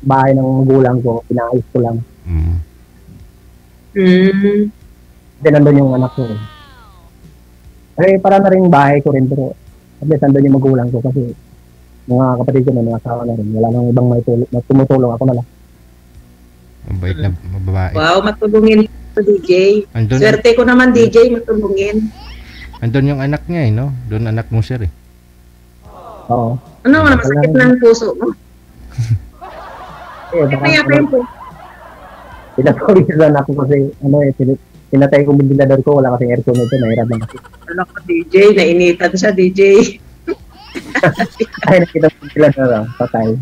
[SPEAKER 7] bahay ng magulang ko, pinaayos ko lang. Kasi nandun yung anak ko. Para na rin bahay ko rin, pero at least nandun yung magulang ko kasi mga kapatid ko na mga asawa na rin. Wala nang ibang may tumutulong, ako na lang.
[SPEAKER 1] Mabait na babae.
[SPEAKER 4] Wow, matulungin ko DJ. Swerte ko naman DJ, matulungin.
[SPEAKER 1] Andun yung anak niya no? Doon anak mo sir
[SPEAKER 7] Oo.
[SPEAKER 4] Ano nga, masakit ng puso mo? Kaya yung puso.
[SPEAKER 7] Pinatawisan ako kasi, pinatay ko yung ventilador ko, wala kasing aircon nito, nahirap lang kasi.
[SPEAKER 4] Alam ko DJ, nainitan siya DJ.
[SPEAKER 7] Ay, nakita ko yung ventilador, patay.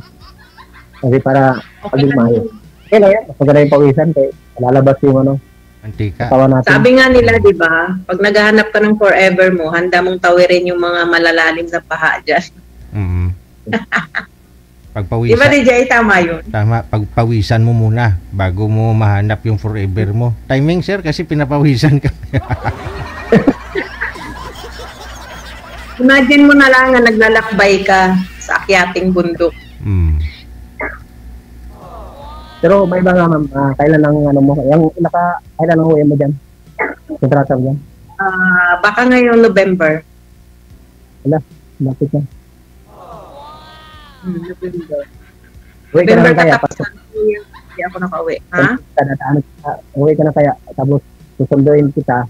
[SPEAKER 7] Kasi para pag-imayo. Kaya na yan, maganda yung pawisan, kaya lalabas yung
[SPEAKER 1] antika.
[SPEAKER 4] Sabi nga nila, di ba, pag naghahanap ka ng forever mo, handa mong tawirin yung mga malalalim na paha dyan.
[SPEAKER 1] Pagpawisan.
[SPEAKER 4] Di ba DJ, tama yun?
[SPEAKER 1] Tama, pagpawisan mo muna bago mo mahanap yung forever mo. Timing sir, kasi pinapawisan ka.
[SPEAKER 4] Imagine mo na lang na naglalakbay ka sa akyating bundok.
[SPEAKER 7] Pero may iba nga ma'am, kailan ang mo, kailan ang uwi mo dyan? Kontrata mo dyan?
[SPEAKER 4] Baka ngayong November.
[SPEAKER 7] Wala, bakit yan?
[SPEAKER 4] November.
[SPEAKER 7] Uwi ka na kaya?
[SPEAKER 4] Hindi ako nakauwi. Ha?
[SPEAKER 7] Uwi ka na kaya, tapos susunduin kita,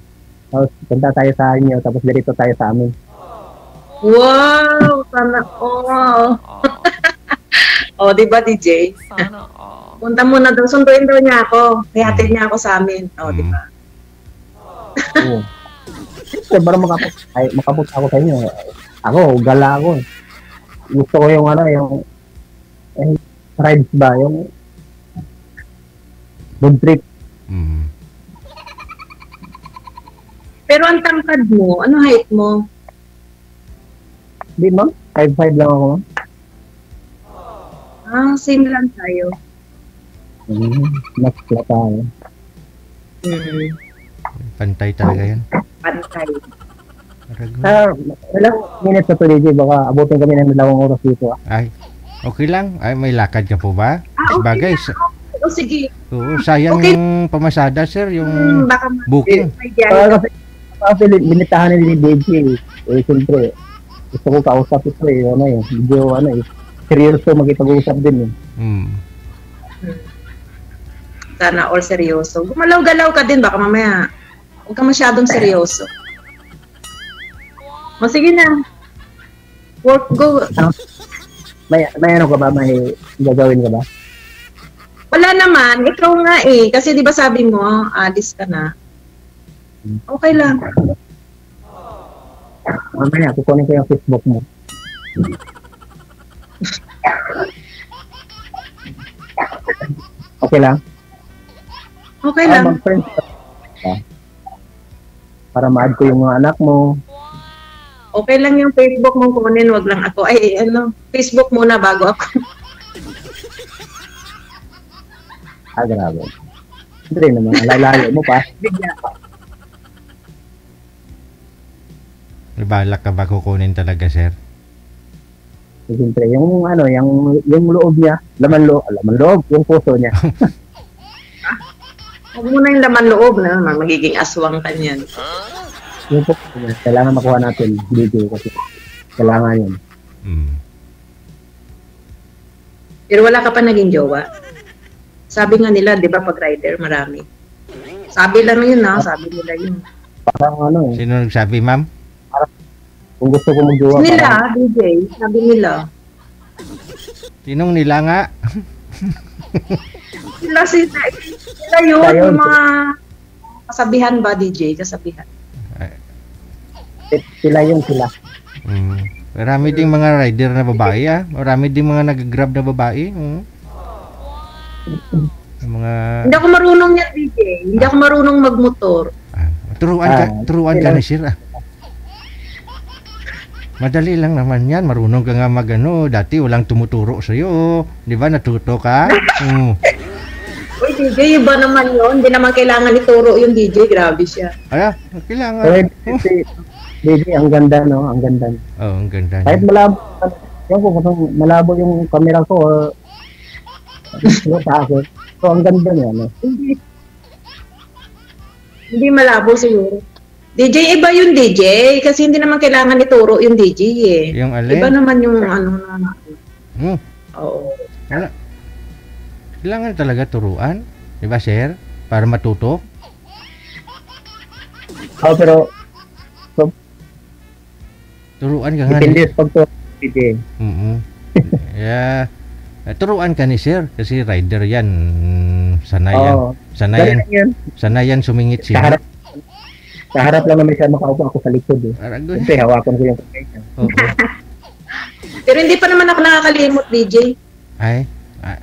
[SPEAKER 7] tapos punta tayo sa inyo, tapos dito tayo sa amin.
[SPEAKER 4] Wow! Sana all! O, di ba DJ? Sana all. Punta muna daw, sunduin daw niya ako. Hihatid niya ako sa amin. O, di ba?
[SPEAKER 7] Oo. Kasi para makapunta ako sa inyo. Ako, gala ako. Gusto ko yung rides ba? Yung road trip.
[SPEAKER 4] Pero ang tangkad mo, ano height mo?
[SPEAKER 7] Di ma'am? 5'5" lang ako, ma'am.
[SPEAKER 4] Same lang tayo.
[SPEAKER 7] Mas flat tayo.
[SPEAKER 1] Pantay talaga yan.
[SPEAKER 4] Pantay.
[SPEAKER 7] Ilang minutes na to, DJ? Baka abutin kami ng 2 oras dito.
[SPEAKER 1] Ay, okay lang. Ay, may lakad ka po ba?
[SPEAKER 4] Okay
[SPEAKER 1] Bagay.
[SPEAKER 4] O sige.
[SPEAKER 1] Oo, sayang
[SPEAKER 4] Okay.
[SPEAKER 1] yung pamasada, sir, yung
[SPEAKER 4] Baka
[SPEAKER 1] booking.
[SPEAKER 4] may biyahe ka.
[SPEAKER 7] Kasi limitahan na ni DJ. Eh, siyempre, gusto ko kausap ito eh. Medyo seryoso makipag-usap din eh.
[SPEAKER 1] Mm.
[SPEAKER 4] Sana all seryoso. Gumalaw-galaw ka din, baka mamaya huwag ka masyadong seryoso. O sige na. Work, go.
[SPEAKER 7] May ano ka ba? May gagawin ka ba?
[SPEAKER 4] Wala naman, ikaw nga eh. Kasi di ba sabi mo, alis ka na. Okay lang.
[SPEAKER 7] Mamaya, kukunin ko yung Facebook mo. Okay lang?
[SPEAKER 4] Okay lang.
[SPEAKER 7] Mag-friends ka. Para ma-add ko yung mga anak mo.
[SPEAKER 4] Okay lang yung Facebook mo kunin, wag lang ako. Ay, Facebook muna bago ako.
[SPEAKER 7] Grabe. Siyempre naman, alalayo mo pa.
[SPEAKER 1] May balak ka ba kukunin talaga, sir?
[SPEAKER 7] Siyempre, yung loob niya, laman loob, yung puso niya.
[SPEAKER 4] Huwag mo na yung laman loob na magiging aswang ka niyan.
[SPEAKER 7] Yung puso niya, kailangan makuha natin dito kasi kailangan yun.
[SPEAKER 1] Mm.
[SPEAKER 4] Pero wala ka pa naging jowa. Sabi nga nila, di ba, pag rider, marami. Sabi lang yun, sabi nila yun.
[SPEAKER 7] Parang
[SPEAKER 1] Sino nagsabi, ma'am?
[SPEAKER 7] kung gusto ko mag-jowa.
[SPEAKER 4] Nila, DJ, sabi nila.
[SPEAKER 1] Sinong nila nga?
[SPEAKER 4] Sila yun, yung mga kasabihan ba, DJ? Kasabihan.
[SPEAKER 7] Sila yung sila.
[SPEAKER 1] Mm. Marami ding mga rider na babae, Marami ding mga nag-grab na babae. Mga...
[SPEAKER 4] Hindi ako marunong yan, DJ. Hindi ako marunong magmotor.
[SPEAKER 1] Turuan ka ni sir, Madali lang naman yan. Marunong ka nga dati walang tumuturo sa'yo. Di ba? Natuto ka?
[SPEAKER 4] Uy, DJ, iba naman yun. Hindi naman kailangan ituro yung DJ. Grabe siya.
[SPEAKER 1] Kailangan.
[SPEAKER 7] DJ, ang ganda, no? Ang ganda.
[SPEAKER 1] Oo, ang ganda.
[SPEAKER 7] Kahit malabo yung camera ko, sa akin. So, ang ganda niya, no?
[SPEAKER 4] Hindi malabo siguro. DJ, iba yung DJ. Kasi hindi naman kailangan ituro yung DJ eh.
[SPEAKER 1] Yung alin?
[SPEAKER 4] Iba naman yung Oo.
[SPEAKER 1] Wala. Kailangan talaga turuan. Di ba, sir? Para matuto.
[SPEAKER 7] Pero
[SPEAKER 1] turuan ka nga.
[SPEAKER 7] depende sa pagturo, DJ.
[SPEAKER 1] Yeah. Turuan ka ni sir. Kasi rider yan. Sanayan. Sanayan sumingit siya.
[SPEAKER 7] Sa harap lang naman siya makaupo, ako sa likod eh. Kasi hawakan ko yung kamay niya.
[SPEAKER 4] Pero hindi pa naman ako nakakalimot, DJ.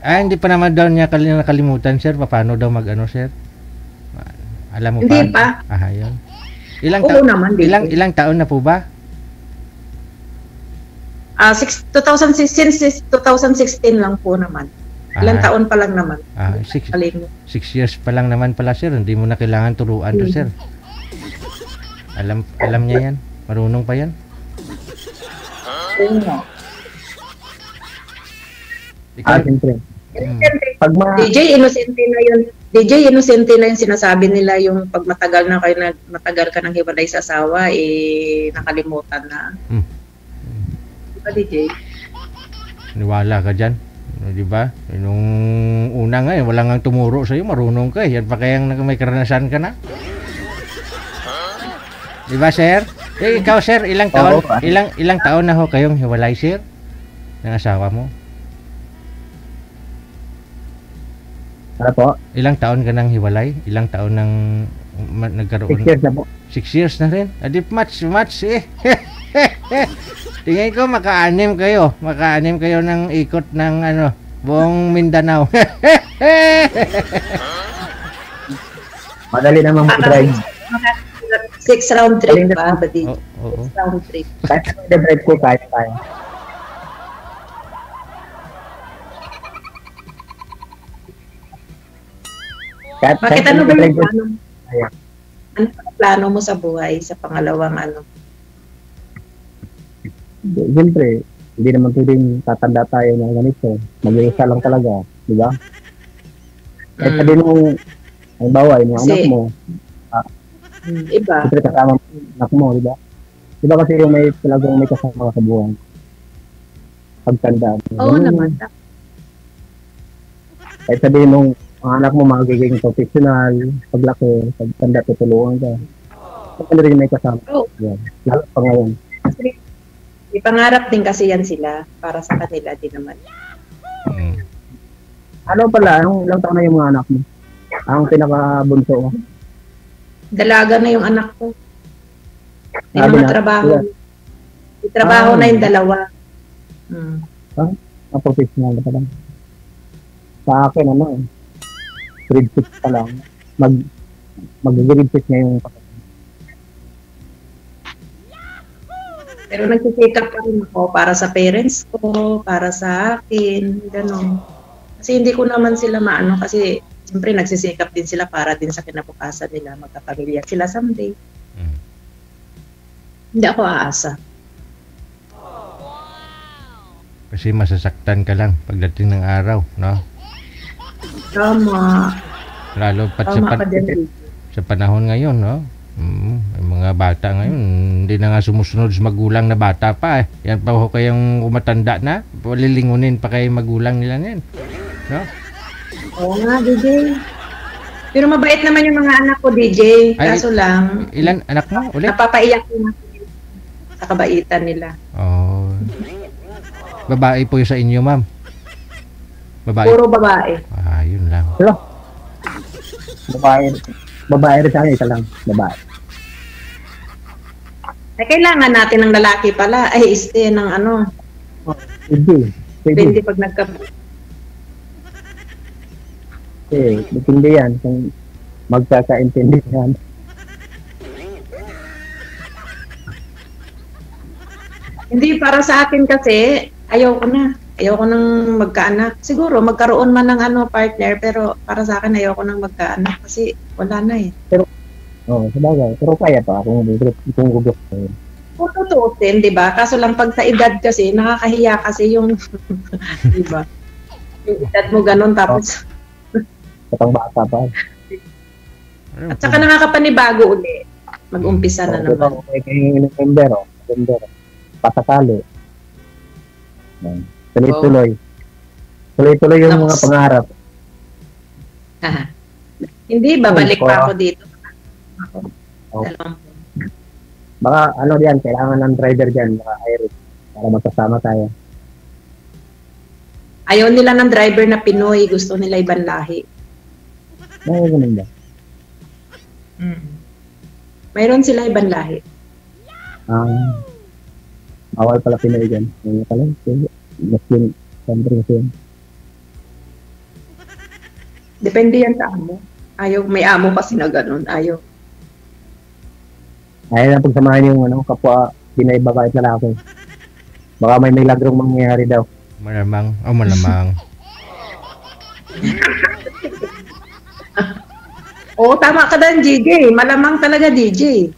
[SPEAKER 1] Hindi pa naman daw niya nakalimutan, sir. Paano daw sir? Alam mo pa?
[SPEAKER 4] Hindi pa.
[SPEAKER 1] Yun. Ilang taon na po ba?
[SPEAKER 4] 2016 lang po naman. Ilang taon pa lang naman.
[SPEAKER 1] 6 years pa lang naman pala, sir. Hindi mo na kailangan turuan to, sir. Alam niya yan. Marunong pa yan.
[SPEAKER 7] Siyempre.
[SPEAKER 4] DJ, inosente na yun. DJ, inosente na yung sinasabi nila yung pag matagal ka nang hiwalay sa asawa, nakalimutan na. Diba, DJ?
[SPEAKER 1] Niwala ka dyan. Di ba? Nung una nga, wala nga tumuro sa'yo, marunong ka. Yan pa kayang may karanasan ka na. Di ba, sir? Ikaw, sir, ilang taon na ho kayong hiwalay, sir? Ng asawa mo?
[SPEAKER 7] Ano po?
[SPEAKER 1] Ilang taon ka nang hiwalay? Ilang taon nang nagkaroon?
[SPEAKER 7] 6 years na po.
[SPEAKER 1] 6 years na rin? Adip match eh. Tingin ko maka-anim kayo. Maka-anim kayo ng ikot ng buong Mindanao.
[SPEAKER 7] Madali namang mag-drive.
[SPEAKER 4] 6 round trip ba? Oo. 6 round trip.
[SPEAKER 7] Kahit na-drive ko, kahit tayo.
[SPEAKER 4] Bakit ano ba yung plano mo? Ano ang plano mo sa buhay sa pangalawang
[SPEAKER 7] Siyempre, hindi naman pwedeng tatanda tayo ng ganito. Mag-iisa lang talaga, di ba? Kahit sabihin mo, halimbawa, yung
[SPEAKER 4] Kasi-
[SPEAKER 7] anak mo,
[SPEAKER 4] Iba.
[SPEAKER 7] siyempre kasama mo yung anak mo, di ba? Di ba kasi yung may talagang may kasama ka sa buhay? Pagtanda mo.
[SPEAKER 4] Oo naman.
[SPEAKER 7] Kahit sabihin mo, ang anak mo magiging professional, paglaki, pagtanda, tutulungan ka. Kasi rin may kasama.
[SPEAKER 4] Oo.
[SPEAKER 7] Yan. Lalo pa ngayon.
[SPEAKER 4] Kasi, ipangarap din kasi yan sila para sa kanila din naman.
[SPEAKER 7] Ano pala, anong ilang taon na yung mga anak mo? Ang pinakabunso mo?
[SPEAKER 4] Dalaga na yung anak ko. May
[SPEAKER 7] Sabi
[SPEAKER 4] mga
[SPEAKER 7] na,
[SPEAKER 4] trabaho.
[SPEAKER 7] yeah.
[SPEAKER 4] May trabaho na yung dalawa.
[SPEAKER 7] Ang professional pa lang. Sa akin, ano grade 6 pa lang. Mag-grade 6 na yung
[SPEAKER 4] Pero nagsisikap pa rin ako para sa parents ko, para sa akin, gano'n. Kasi hindi ko naman sila maano kasi siyempre nagsisikap din sila para din sa kinabukasan nila, magkapamilya sila someday. Hindi ako aasa.
[SPEAKER 1] Kasi masasaktan ka lang pagdating ng araw, no?
[SPEAKER 4] Tama.
[SPEAKER 1] Lalo pat
[SPEAKER 4] Tama ka din.
[SPEAKER 1] sa panahon ngayon, no? Yung mga bata ngayon, hindi na nga sumusunod sa magulang na bata pa eh. Yan pa ho kayong umatanda na, lilingunin pa kayo magulang nila ngayon. No?
[SPEAKER 4] Oo nga, DJ. Pero mabait naman yung mga anak ko, DJ.
[SPEAKER 1] Ay,
[SPEAKER 4] Kaso lang,
[SPEAKER 1] Ilan anak mo ulit?
[SPEAKER 4] napapaiyak ko na sa kabaitan nila.
[SPEAKER 1] Oh. Babae po yung sa inyo, ma'am. Babae.
[SPEAKER 4] Puro babae.
[SPEAKER 1] Yun lang.
[SPEAKER 7] babae rin sa akin, isa lang, babae.
[SPEAKER 4] Ay, kailangan natin ng lalaki pala. Ay, ng ano.
[SPEAKER 7] Pwede.
[SPEAKER 4] Hindi pag nagka...
[SPEAKER 7] Depende yan kung magkakaintindihan.
[SPEAKER 4] Hindi, para sa akin kasi, ayoko na. Ayoko nang magkaanak. Siguro, magkaroon man ng partner, pero para sa akin, ayoko nang magkaanak kasi wala na eh.
[SPEAKER 7] Sabagay. Pero kaya pa kung gusto ko.
[SPEAKER 4] Kung tutuusin, di ba? Kaso lang pag sa edad kasi, nakakahiya kasi yung, di ba? Yung edad mo ganun, tapos,
[SPEAKER 7] Katang bata pa.
[SPEAKER 4] at saka nakakapanibago uli. Mag-umpisa na naman.
[SPEAKER 7] Kaya November, patakali. Tuloy-tuloy. Tuloy-tuloy yung mga pangarap.
[SPEAKER 4] Hindi, babalik pa ako dito.
[SPEAKER 7] Baka diyan, kailangan ng driver diyan, baka Iris, para magkasama tayo.
[SPEAKER 4] Ayaw nila ng driver na Pinoy, gusto nila ibang lahi.
[SPEAKER 7] Ay, ganun ba?
[SPEAKER 4] Mayroon sila ibang lahi.
[SPEAKER 7] Bawal pala Pinoy dyan. Ano pala? Muslim country kasi yan.
[SPEAKER 4] Depende yan sa amo. Ayaw, may amo kasi na ganun. Ayaw.
[SPEAKER 7] Ayaw na pagsamahan yung kapwa Pinay babae at lalaki. Baka may milagrong mangyayari daw.
[SPEAKER 1] Malamang. Malamang.
[SPEAKER 4] Oo, tama ka din, DJ. Malamang talaga, DJ.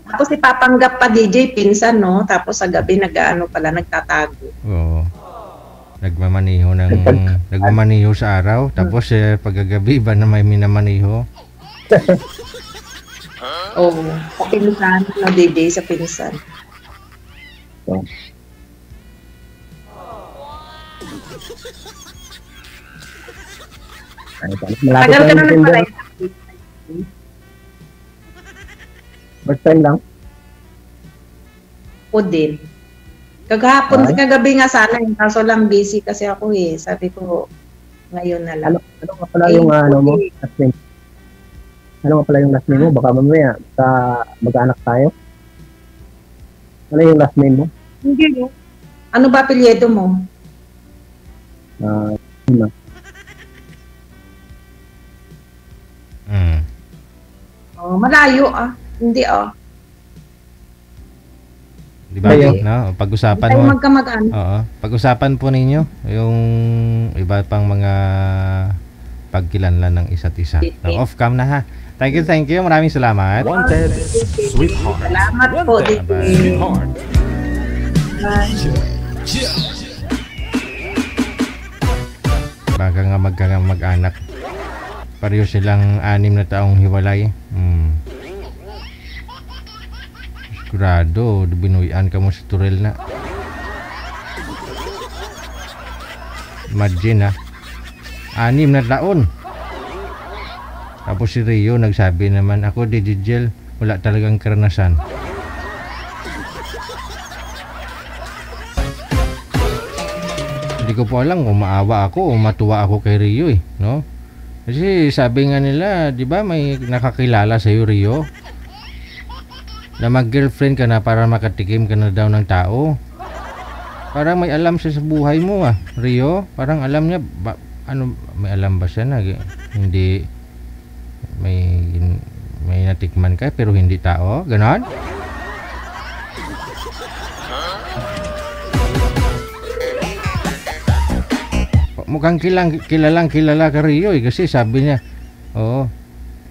[SPEAKER 4] Tapos ipapanggap pa, DJ, pinsan, no? Tapos sa gabi, pala, nagtatago.
[SPEAKER 1] Oo. Nagmamaniho sa araw. Tapos pagkagabi, iba na may minamaniho.
[SPEAKER 4] Oo. Sa pinsan, no, DJ, sa pinsan.
[SPEAKER 7] So, malapit
[SPEAKER 4] Tagal ka
[SPEAKER 7] na
[SPEAKER 4] na
[SPEAKER 7] yung
[SPEAKER 4] nagpalay.
[SPEAKER 7] first time lang.
[SPEAKER 4] Ako din. Kagahapon, kagabi nga sana, kaso lang busy kasi ako eh. Sabi ko, ngayon na lang.
[SPEAKER 7] Ano nga pala yung mo? Last name? Ano nga pala yung last name mo? Baka mamaya mag-anak tayo. Ano yung last name mo?
[SPEAKER 4] Hindi. Ano ba apelyido mo? Oh, malayo ah. Hindi ah.
[SPEAKER 1] Di ba? No? Pag-usapan mo.
[SPEAKER 4] Magkamag-anak.
[SPEAKER 1] Oo. Pag-usapan po ninyo yung iba pang mga pagkilanlan ng isa't isa. No, off-cam na ha. Thank you. Maraming salamat.
[SPEAKER 2] Wanted, Sweetheart.
[SPEAKER 4] Salamat po,
[SPEAKER 2] Wanted,
[SPEAKER 4] DJ.
[SPEAKER 2] Sweetheart.
[SPEAKER 3] Yeah.
[SPEAKER 1] Bye. Baka nga mag-anak. Pareho silang 6 na taong hiwalay. Sigurado, binuyan ka mo sa Turel na. Imagine 6 na taon. Tapos si Rio nagsabi naman, ako Digigel, wala talagang karanasan. Hindi ko po alam kung maawa ako o matuwa ako kay Rio no? Kasi sabi nga nila, di ba may nakakilala sa'yo Rio? Na mag-girlfriend ka na para makatikim ka na daw ng tao. Parang may alam siya sa buhay mo Rio. Parang alam niya, may alam ba siya na hindi... may natikman ka pero hindi tao, ganon? Mukhang kilala ka Rio kasi sabi niya, oo,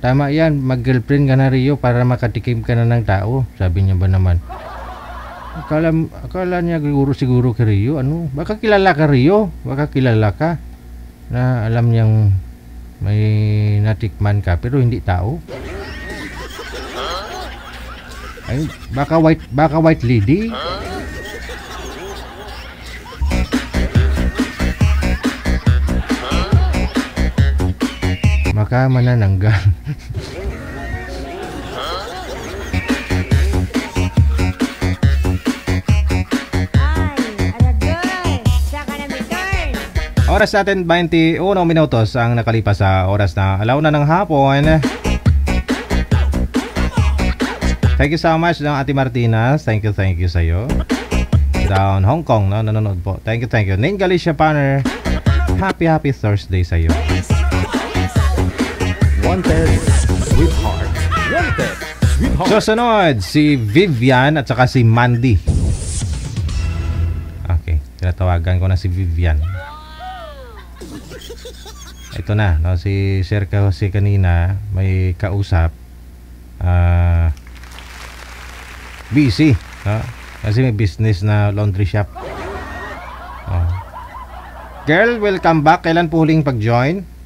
[SPEAKER 1] tama yan, mag-girlfriend ka na Rio para makatikim ka na ng tao, sabi niya ba naman. Akala niya siguro ka Rio, baka kilala ka Rio, baka kilala ka na alam niyang may natikman ka pero hindi tao. Ay, baka white lady. Baka manananggal. Oras natin 21 minutos ang nakalipas sa oras na 1:00 ng hapon. Thank you so much ng Ate Martinez. Thank you sa iyo. Down Hong Kong nanonood po. Thank you. Ning Galicia Panner. Happy Thursday sa iyo.
[SPEAKER 2] Wanted, sweetheart. Wanted, sweetheart.
[SPEAKER 1] Susunod si Vivian at saka si Mandy. Okay, tinatawagan ko na si Vivian. Ito na, no, si Sir Jose kanina may kausap. Busy, no? Kasi may business na laundry shop. Girl, welcome back. Kailan po huling pag-join?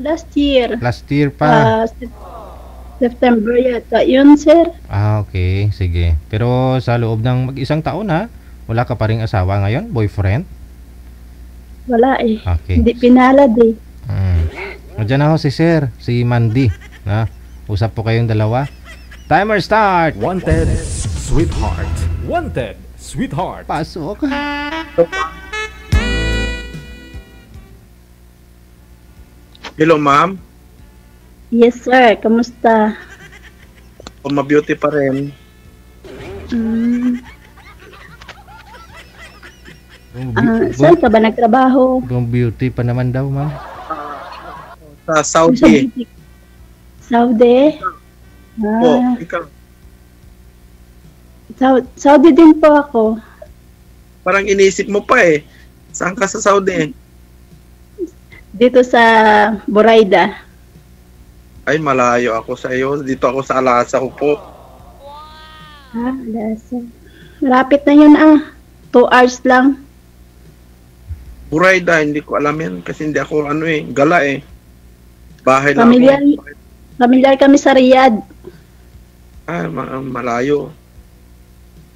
[SPEAKER 8] Last year.
[SPEAKER 1] Last year pa?
[SPEAKER 8] September yata. Yun, sir.
[SPEAKER 1] Okay. Sige. Pero sa loob ng mag-isang taon wala ka pa ring asawa ngayon? Boyfriend?
[SPEAKER 8] Wala eh.
[SPEAKER 1] Okay.
[SPEAKER 8] Hindi pinalad eh.
[SPEAKER 1] Nandiyan na ho si Sir, si Mandy. Usap po kayong dalawa. Timer start!
[SPEAKER 2] Wanted, sweetheart. Wanted, sweetheart.
[SPEAKER 1] Pasok.
[SPEAKER 5] Hello, ma'am.
[SPEAKER 8] Yes, sir. Kamusta?
[SPEAKER 5] Ma-beauty pa rin.
[SPEAKER 8] Saan ka ba nagtrabaho?
[SPEAKER 1] Kung beauty pa naman daw, ma'am.
[SPEAKER 5] Sa Saudi.
[SPEAKER 8] Saudi?
[SPEAKER 5] Ikaw.
[SPEAKER 8] Saudi din po ako.
[SPEAKER 5] Parang inisip mo pa Saan ka sa Saudi?
[SPEAKER 8] Dito sa Buraida.
[SPEAKER 5] Ay, malayo ako sa iyo. Dito ako sa Alasa ko po.
[SPEAKER 8] Alasa. Malapit na yun 2 hours lang.
[SPEAKER 5] Buraida, hindi ko alam yan kasi hindi ako gala Bahay lang ako.
[SPEAKER 8] Familiar kami sa Riyadh.
[SPEAKER 5] Ay, malayo.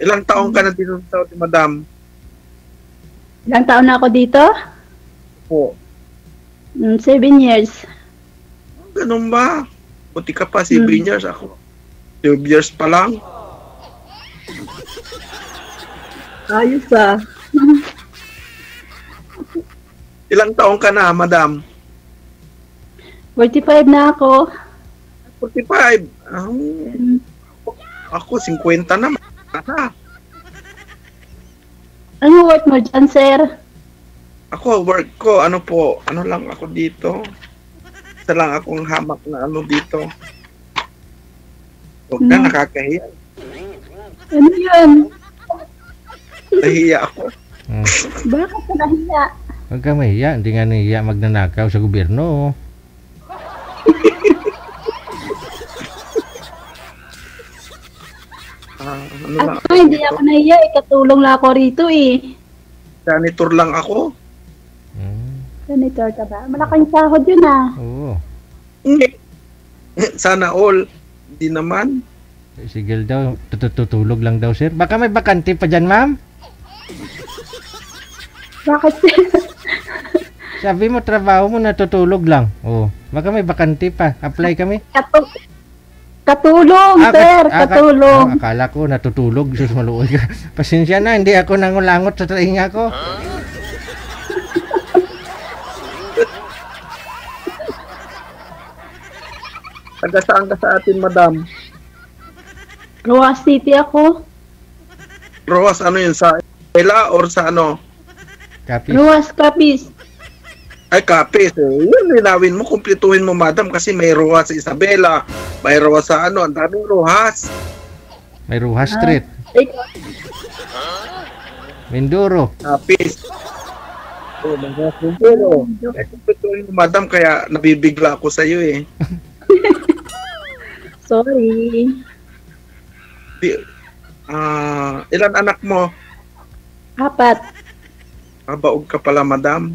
[SPEAKER 5] Ilang taong ka na dito sa Saudi, madam?
[SPEAKER 8] Ilang taon na ako dito?
[SPEAKER 5] Po.
[SPEAKER 8] 7 years.
[SPEAKER 5] Ganun ba? Buti ka pa, 7 years ako. 12 years pa lang.
[SPEAKER 8] Ayos
[SPEAKER 5] Ilang taong ka na, madam?
[SPEAKER 8] 45 na ako.
[SPEAKER 5] 45? Ako, 50 na.
[SPEAKER 8] Ano work mo dyan, sir?
[SPEAKER 5] Ako, work ko, ano lang ako dito. Isa lang akong hamak na dito. Huwag na, nakakahiya.
[SPEAKER 8] Ano yan?
[SPEAKER 5] Nahiya ako.
[SPEAKER 8] Bakit ka nahiya?
[SPEAKER 1] Huwag ka mahiya, hindi nga nahiya magnanakaw sa gobyerno.
[SPEAKER 8] Hindi ako nahiya, katulong lang ako rito
[SPEAKER 5] Janitor lang ako.
[SPEAKER 8] Senator ka ba? Malaking sahod yun
[SPEAKER 1] Oo.
[SPEAKER 5] Sana all. Hindi naman.
[SPEAKER 1] Sigil daw, tutulog lang daw, sir. Baka may bakante pa dyan, ma'am?
[SPEAKER 8] Bakit?
[SPEAKER 1] Sabi mo, trabaho mo, natutulog lang. Oo. Baka may bakante pa. Apply kami.
[SPEAKER 8] Katulong, sir. Katulong.
[SPEAKER 1] Akala ko, natutulog. Sus, maluoy ka. Pasensya na, hindi ako nangulangot sa trainga ko.
[SPEAKER 5] Taga saan ka sa atin, madam?
[SPEAKER 8] Roas City ako.
[SPEAKER 5] Roas, ano yun? Sa Ela or sa ano?
[SPEAKER 1] Kapis.
[SPEAKER 8] Roas Capiz.
[SPEAKER 5] Ay, Kapis. Yun, linawin mo, kumpletuhin mo, madam, kasi may Roas sa Isabela, may Roas sa ano, ang daming Roas.
[SPEAKER 1] May Rojas Street. Mindoro.
[SPEAKER 5] Kapis. Oh, may Roas Mindoro. Eh, kumpletuhin mo, madam, kaya nabibigla ako sa iyo eh.
[SPEAKER 8] Sorry.
[SPEAKER 5] Ilan anak mo?
[SPEAKER 8] 4.
[SPEAKER 5] Baog ka pala, madam.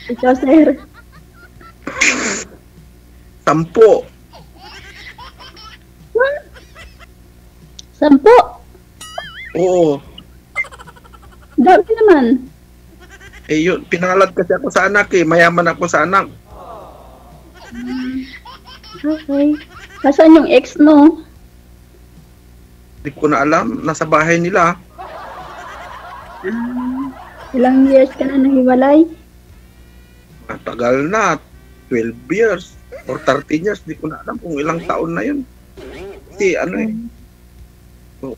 [SPEAKER 8] Ikaw, sir.
[SPEAKER 5] 10.
[SPEAKER 8] 10.
[SPEAKER 5] Oo.
[SPEAKER 8] Dami naman.
[SPEAKER 5] Eh yun, pinalad kasi ako sa anak eh. Mayaman ako sa anak.
[SPEAKER 8] Okay. Nasaan yung ex, no?
[SPEAKER 5] Hindi ko na alam. Nasa bahay nila.
[SPEAKER 8] Ilang years ka na nahiwalay?
[SPEAKER 5] Matagal na. 12 years. Or 13 years. Hindi ko na alam kung ilang taon na yun. Kasi ano eh. So,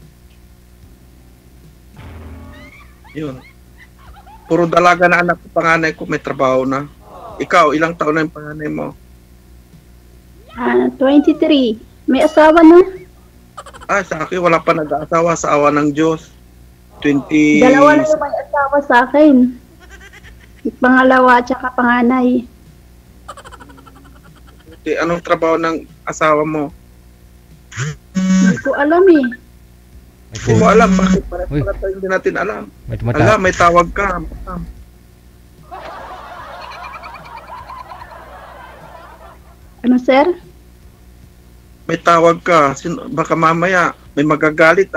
[SPEAKER 5] yun. Puro dalaga na anak ko. Panganay ko may trabaho na. Ikaw, ilang taon na yung panganay mo?
[SPEAKER 8] 23. May asawa na?
[SPEAKER 5] Sa akin wala pa nag-aasawa sa awa ng Diyos. 20...
[SPEAKER 8] Dalawa na yung may asawa sa akin. Pangalawa at saka panganay.
[SPEAKER 5] Anong trabaho ng asawa mo?
[SPEAKER 8] Hindi ko alam eh.
[SPEAKER 5] Hindi mo alam. Bakit pala tayo hindi natin alam? Alam, may tawag ka.
[SPEAKER 8] Ano, sir?
[SPEAKER 5] May tawag ka. Baka mamaya may magagalit,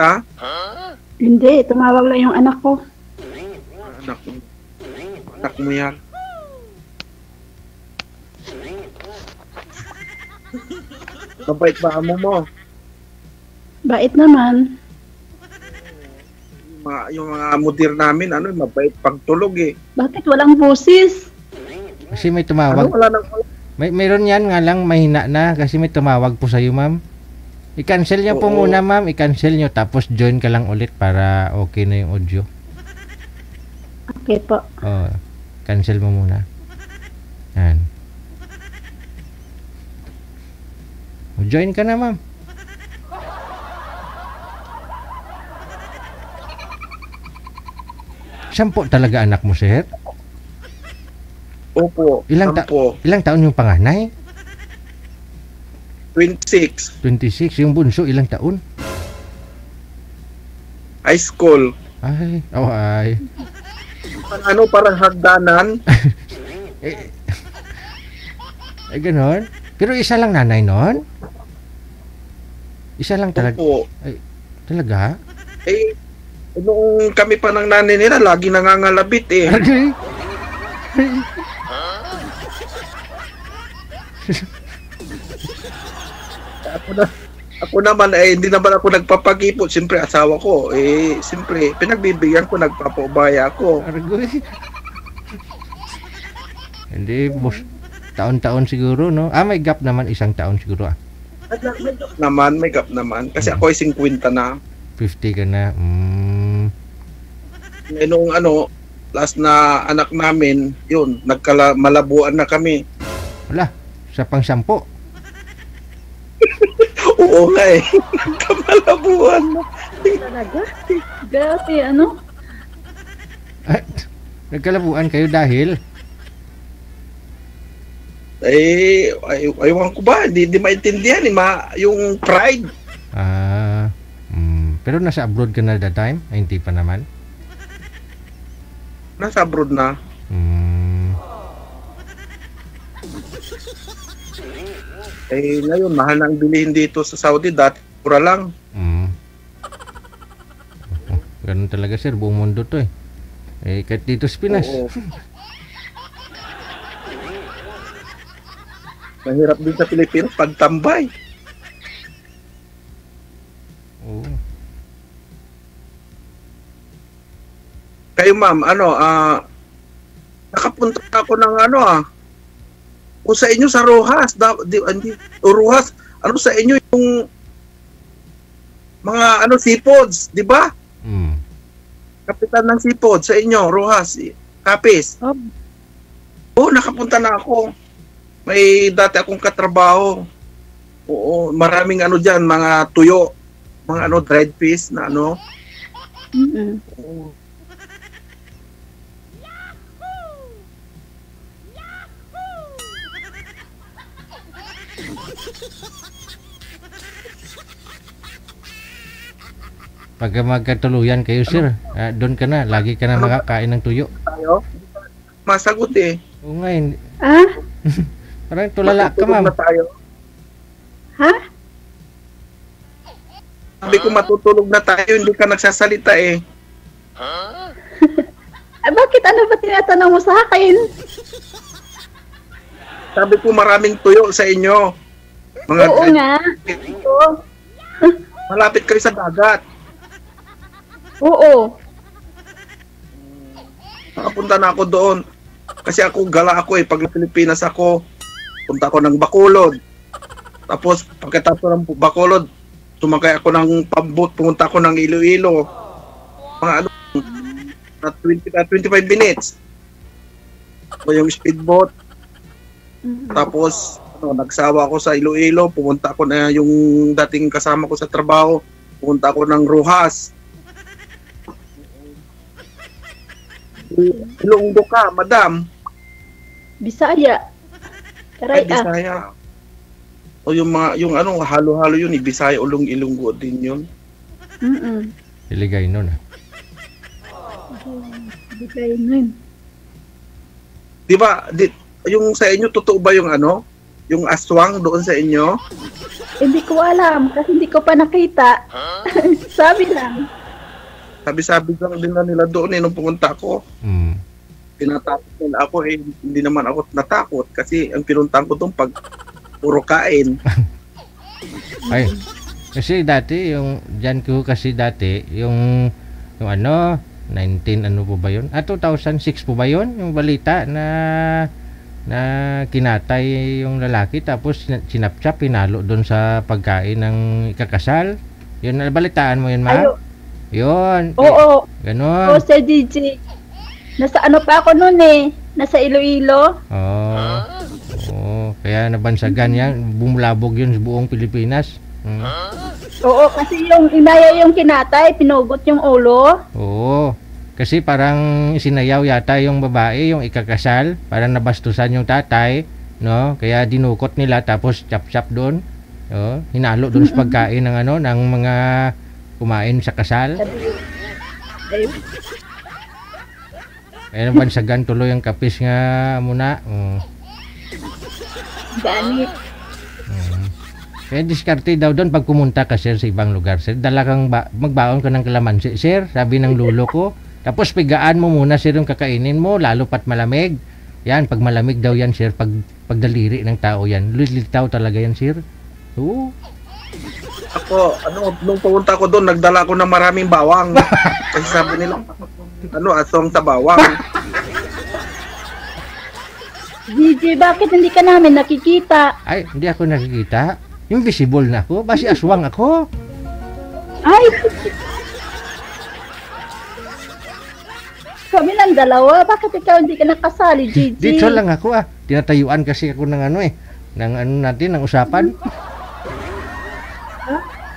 [SPEAKER 8] Hindi, tumawag lang yung anak ko.
[SPEAKER 5] Anak mo yan. Mabait ba amo mo?
[SPEAKER 8] Bait naman.
[SPEAKER 5] Yung mga mudir namin, mabait pagtulog eh.
[SPEAKER 8] Bakit walang busis?
[SPEAKER 1] Kasi may tumawag.
[SPEAKER 5] Wala nang...
[SPEAKER 1] Meron yan nga lang, mahina na kasi may tumawag po sa'yo, ma'am. I-cancel niyo po muna, ma'am. I-cancel niyo tapos join ka lang ulit para okay na yung audio.
[SPEAKER 8] Okay po.
[SPEAKER 1] Cancel mo muna. Yan. Join ka na, ma'am. Sampo talaga anak mo, sir?
[SPEAKER 5] Opo.
[SPEAKER 1] Ilang taon yung panganay?
[SPEAKER 5] 26.
[SPEAKER 1] 26. Yung bunso, ilang taon?
[SPEAKER 5] High school.
[SPEAKER 1] Ay.
[SPEAKER 5] Parang hagdanan.
[SPEAKER 1] Ganon. Pero isa lang nanay nun? Isa lang talaga?
[SPEAKER 5] Opo.
[SPEAKER 1] Ay, talaga?
[SPEAKER 5] Noong kami pa ng nanay nila, lagi nangangalabit eh. Ako naman hindi naman ako nagpapagipot. Siyempre asawa ko siyempre pinagbibigyan ko, nagpapaubaya ako.
[SPEAKER 1] Hindi, boss. Taon-taon siguro, no? May gap naman, 1 taon siguro
[SPEAKER 5] May gap naman. Kasi ako ay 50 na.
[SPEAKER 1] 50 ka na.
[SPEAKER 5] Noong last na anak namin, yun, malabuan na kami.
[SPEAKER 1] Wala, sa pang-10.
[SPEAKER 5] Oo nga eh. Nagkamalabuan na.
[SPEAKER 8] Talaga? Grabe, ano?
[SPEAKER 1] Nagkalabuan kayo dahil?
[SPEAKER 5] Aywan ko ba? Hindi maintindihan yung pride.
[SPEAKER 1] Pero nasa abroad ka na that time? Ay, hindi pa naman?
[SPEAKER 5] Nasa abroad na. Eh, ngayon, mahal na ang bilihin dito sa Saudi. Dati, pura lang.
[SPEAKER 1] Ganun talaga sir, buong mundo to eh. Eh, kahit dito sa Pinas.
[SPEAKER 5] Oo. Mahirap din sa Pilipinas pagtambay.
[SPEAKER 1] Oo.
[SPEAKER 5] Kayo ma'am, nakapunta ako ng kung sa inyo sa Rojas, Rojas, sa inyo yung mga seafoods, di ba? Kapitan ng seafood sa inyo, Rojas, Kapis. Oo, nakapunta na ako. May dati akong katrabaho. Oo, maraming dyan, mga tuyo, mga dried fish na Oo.
[SPEAKER 1] Pagka magkatuluyan kayo sir, doon ka na, lagi ka na makakain ng tuyo.
[SPEAKER 5] Tayo? Masagot eh.
[SPEAKER 1] Oo nga, parang tulala ka ma'am.
[SPEAKER 5] Tayo.
[SPEAKER 8] Ha?
[SPEAKER 5] Sabi ko matutulog na tayo, hindi ka nagsasalita eh.
[SPEAKER 8] Bakit ano ba tinatanong mo sa akin?
[SPEAKER 5] Sabi ko maraming tuyo sa inyo.
[SPEAKER 8] Oo nga. Oo.
[SPEAKER 5] Malapit kayo sa dagat.
[SPEAKER 8] Oo.
[SPEAKER 5] Nakapunta na ako doon. Kasi gala ako eh. Pag Pilipinas ako, punta ako ng Bacolod. Tapos pagkatapos ng Bacolod, sumakay ako ng pambot, pumunta ako ng Iloilo. Mga 25 minutes. O yung speedboat. Tapos nagsawa ako sa Iloilo, pumunta ako na yung dating kasama ko sa trabaho, pumunta ako ng Rojas. Ilonggo ka, madam.
[SPEAKER 8] Bisaya.
[SPEAKER 5] Ay, Bisaya. O yung halo-halo yun, Bisaya, Ilonggo din yun.
[SPEAKER 1] Iligay nun
[SPEAKER 8] Iligay nun.
[SPEAKER 5] Di ba, yung sa inyo, totoo ba yung yung aswang doon sa inyo?
[SPEAKER 8] Hindi ko alam, kasi hindi ko pa nakita. Sabi lang.
[SPEAKER 5] Sabi-sabi lang din na nila doon nung pumunta ako. Tinatakot nila ako hindi naman ako natakot kasi ang pinuntahan ko doon pag puro kain.
[SPEAKER 1] Ay, kasi dati dyan ko kasi dati yung 19 po ba yun? 2006 po ba yun? Yung balita na kinatay yung lalaki tapos sinapchap, pinalo doon sa pagkain ng ikakasal. Yun, nabalitaan mo yun, ma? Yun.
[SPEAKER 8] Oo.
[SPEAKER 1] Ganon.
[SPEAKER 8] Oo, Sir DJ. Nasa pa ako noon eh. Nasa Iloilo.
[SPEAKER 1] Oo. Kaya nabansagan yan. Bumulabog yun sa buong Pilipinas.
[SPEAKER 8] Oo, kasi yung inaya yung kinatay, pinugot yung ulo.
[SPEAKER 1] Oo. Kasi parang sinayaw yata yung babae, yung ikakasal. Parang nabastusan yung tatay. No? Kaya dinukot nila tapos chap-chap doon. Hinalo doon sa pagkain ng ng mga kumain sa kasal. Kaya nabansagan tuloy ang Kapis nga muna.
[SPEAKER 8] Ganit.
[SPEAKER 1] Kaya diskarte daw doon pag pumunta ka sir sa ibang lugar sir. Dala kang magbaon ka ng kalamansi sir, sabi ng lulo ko. Tapos pigaan mo muna sir yung kakainin mo, lalo pat malamig. Yan, pag malamig daw yan sir, pagdaliri ng tao yan. Lilitaw talaga yan sir. Oo.
[SPEAKER 5] Ako, nung pumunta ko doon, nagdala ko ng maraming bawang. Kasi sabi nila, aswang sa bawang.
[SPEAKER 8] DJ, bakit hindi ka namin nakikita?
[SPEAKER 1] Ay, hindi ako nakikita. Yung visible na ako, basi aswang ako.
[SPEAKER 8] Ay! Kami lang dalawa, bakit ikaw hindi ka nakasali, DJ?
[SPEAKER 1] Dito lang ako tinatayuan kasi ako ng ng usapan.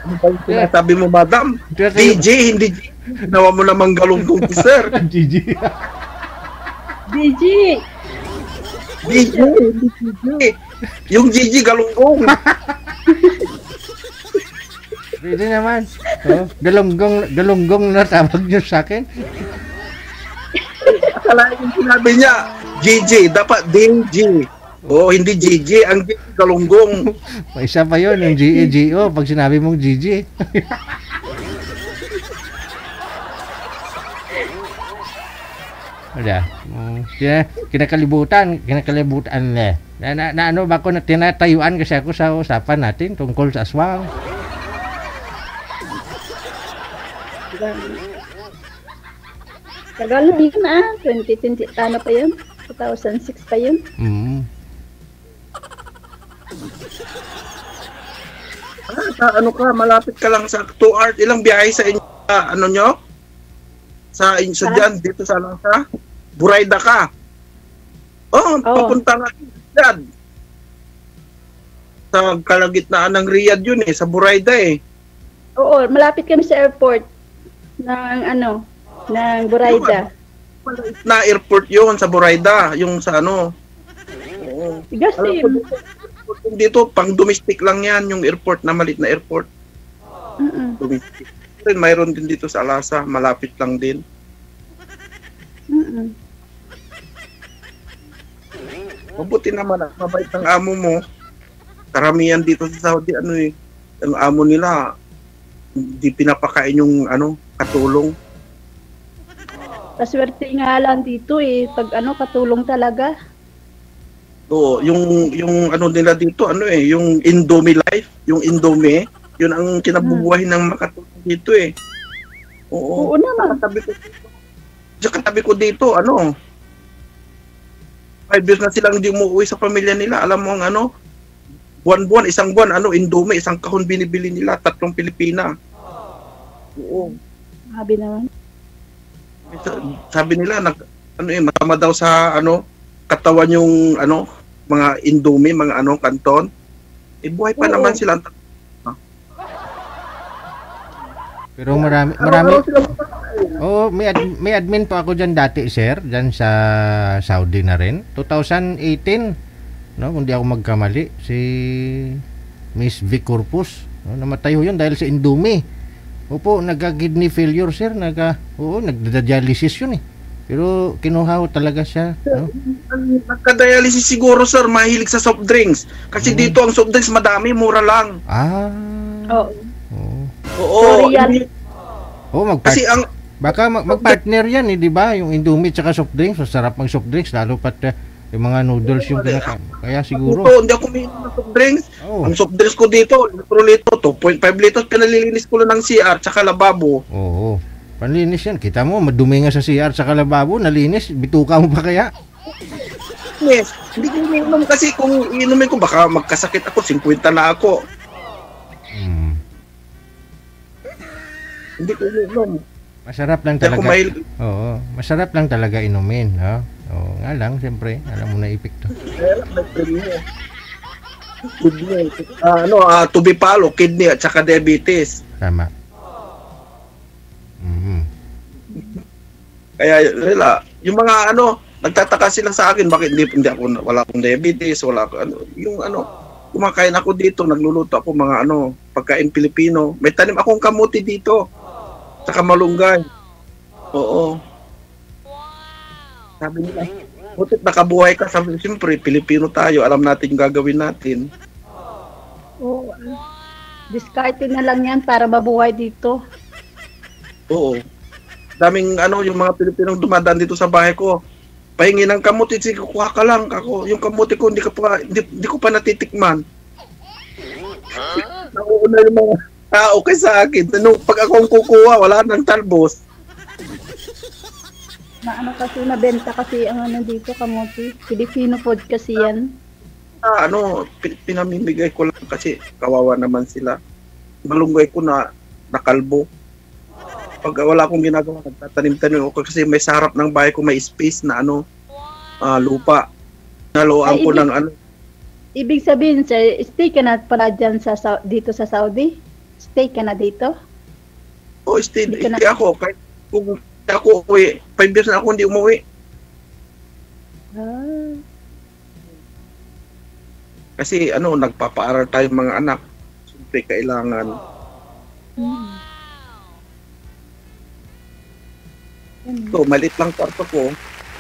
[SPEAKER 5] Ano ba yung sinasabi mo, madam? DJ, hindi ginawa mo namang galunggong sir.
[SPEAKER 1] DJ.
[SPEAKER 8] DJ.
[SPEAKER 5] DJ, hindi DJ. Yung Gigi galunggong.
[SPEAKER 1] Pwede naman. Galunggong na tawag nyo sa akin.
[SPEAKER 5] Masalain yung sinabi niya. GG, dapat DG. Oh, hindi GG, ang GG galunggong.
[SPEAKER 1] Isa pa yun, yung GEGO, pag sinabi mong GG. Wala. Kinakalibutan na ano ba ko na tinatayuan kasi ako sa usapan natin tungkol sa aswang.
[SPEAKER 8] Tagal na yun 2020, ano pa yun? 2006 pa yun.
[SPEAKER 5] Ano ka, malapit ka lang sa 2 hours. Ilang biyahe sa inyo, ano nyo? Sa inyo dyan, dito sa Lasa? Burayda ka. Papunta nga dyan. Sa kalagitnaan ng Riyadh yun sa Burayda
[SPEAKER 8] Oo, malapit kami sa airport ng Burayda.
[SPEAKER 5] Na airport yun sa Burayda, yung sa Oo.
[SPEAKER 8] Gasim.
[SPEAKER 5] Dito, pang domestic lang yan, yung airport na malit na airport. Domestic. Mayroon din dito sa Lasa, malapit lang din. Mabuti naman, mabait ang amo mo. Karamihan dito sa Saudi, ang amo nila, hindi pinapakain yung katulong.
[SPEAKER 8] Paswerte nga lang dito pag katulong talaga.
[SPEAKER 5] Oo, yung nila dito, yung Indomie Life, yung Indomie, yun ang kinabubuhay ng makatulong dito Oo
[SPEAKER 8] naman.
[SPEAKER 5] Katabi ko dito, 5 years na silang hindi umuwi sa pamilya nila. Alam mo ang buwan-buwan, isang buwan, Indomie, isang kahon binibili nila, 3 Pilipina. Oo.
[SPEAKER 8] Sabi naman.
[SPEAKER 5] Sabi nila, matama daw sa, katawan yung, mga Indomie, mga kanton. Buhay pa naman sila.
[SPEAKER 1] Pero marami. Oh, may admin pa ako diyan dati, sir, diyan sa Saudi na rin. 2018, no, kung di ako magkamali, si Miss V Corpus, namatay yun dahil sa Indomie. Opo, nagka-kidney failure, sir, nagda-dialysis yun Pero kinuha ko talaga siya, no?
[SPEAKER 5] Nagka-dialysis siguro, sir, mahilig sa soft drinks. Kasi dito ang soft drinks madami, mura lang. Oo. Kasi
[SPEAKER 1] baka mag-partner yan di ba? Yung Indomie tsaka soft drinks, masarap mag soft drinks lalo pat yung mga noodles yung kinakain. Kaya siguro.
[SPEAKER 5] Hindi ako umiinom ng soft drinks. Ang soft drinks ko dito, 2.5 litros, pinalilinis ko lang ng CR tsaka lababo.
[SPEAKER 1] Oo. Panlinis yan. Kita mo, madumi nga sa CR tsaka lababo, nalinis, bituka mo pa kaya?
[SPEAKER 5] Yes. Hindi ko umiinom kasi kung iinumin ko baka magkasakit ako, 50 na ako. Hindi ko umiinom.
[SPEAKER 1] Masarap lang talaga. Oo, masarap lang talaga inumin, ha? Oo, nga lang, siyempre, alam mo na epekto.
[SPEAKER 5] Kidney. Tubipalo, kidney at saka diabetes.
[SPEAKER 1] Tama.
[SPEAKER 5] Kaya yung mga nagtataka sila sa akin bakit hindi ako wala akong diabetes, wala ako kumakain ako dito, nagluluto ako mga pagkain Pilipino. May tanim akong kamuti dito. Saka malunggay. Oo. Sabi nila, butit nakabuhay ka. Sabi, siyempre, Pilipino tayo. Alam natin yung gagawin natin.
[SPEAKER 8] Oo. Diskarte na lang yan para mabuhay dito.
[SPEAKER 5] Oo. Daming yung mga Pilipinong dumadaan dito sa bahay ko. Pahingi ng kamuti, sige, kuha ka lang. Yung kamuti ko, hindi ko pa natitikman. Nauuna yung mga okay sa akin. Pag akong kukuha, wala nang talbos.
[SPEAKER 8] Kasi nabenta kasi ang dito, kamuti. Filipino food kasi yan.
[SPEAKER 5] Pinamimigay ko lang kasi kawawa naman sila. Malunggay ko na nakalbo. Pag wala akong ginagawa, nagtatanim-tanim ako kasi may sarap ng bahay ko, may space na lupa. Naluan ko ng
[SPEAKER 8] Ibig sabihin, sir, stay ka na pala dyan dito sa Saudi? Stay ka na dito?
[SPEAKER 5] Stay ako. Kahit kung ako uwi, 5 years na ako hindi umuwi. Kasi nagpapaaral tayo mga anak. Siyempre kailangan. So, maliit lang kwarto ko.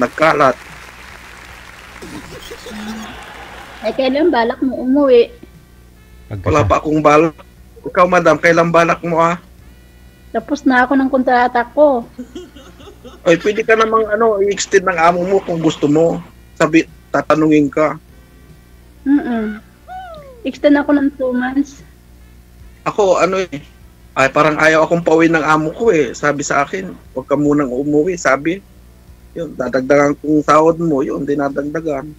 [SPEAKER 5] nagkalat.
[SPEAKER 8] Eh, kailan balak mo umuwi?
[SPEAKER 5] Wala pa akong balak. Ikaw, madam, kailan balak mo
[SPEAKER 8] Tapos na ako ng kontrata ko.
[SPEAKER 5] Ay, pwede ka namang i-extend ng amo mo kung gusto mo. Tatanungin ka.
[SPEAKER 8] Extend ako ng 2 months.
[SPEAKER 5] Ako, ay parang ayaw akong pauwi ng amo ko Sabi sa akin, huwag ka munang umuwi. Sabi, yun, dadagdagan kong sahod mo, yun, dinadagdagan.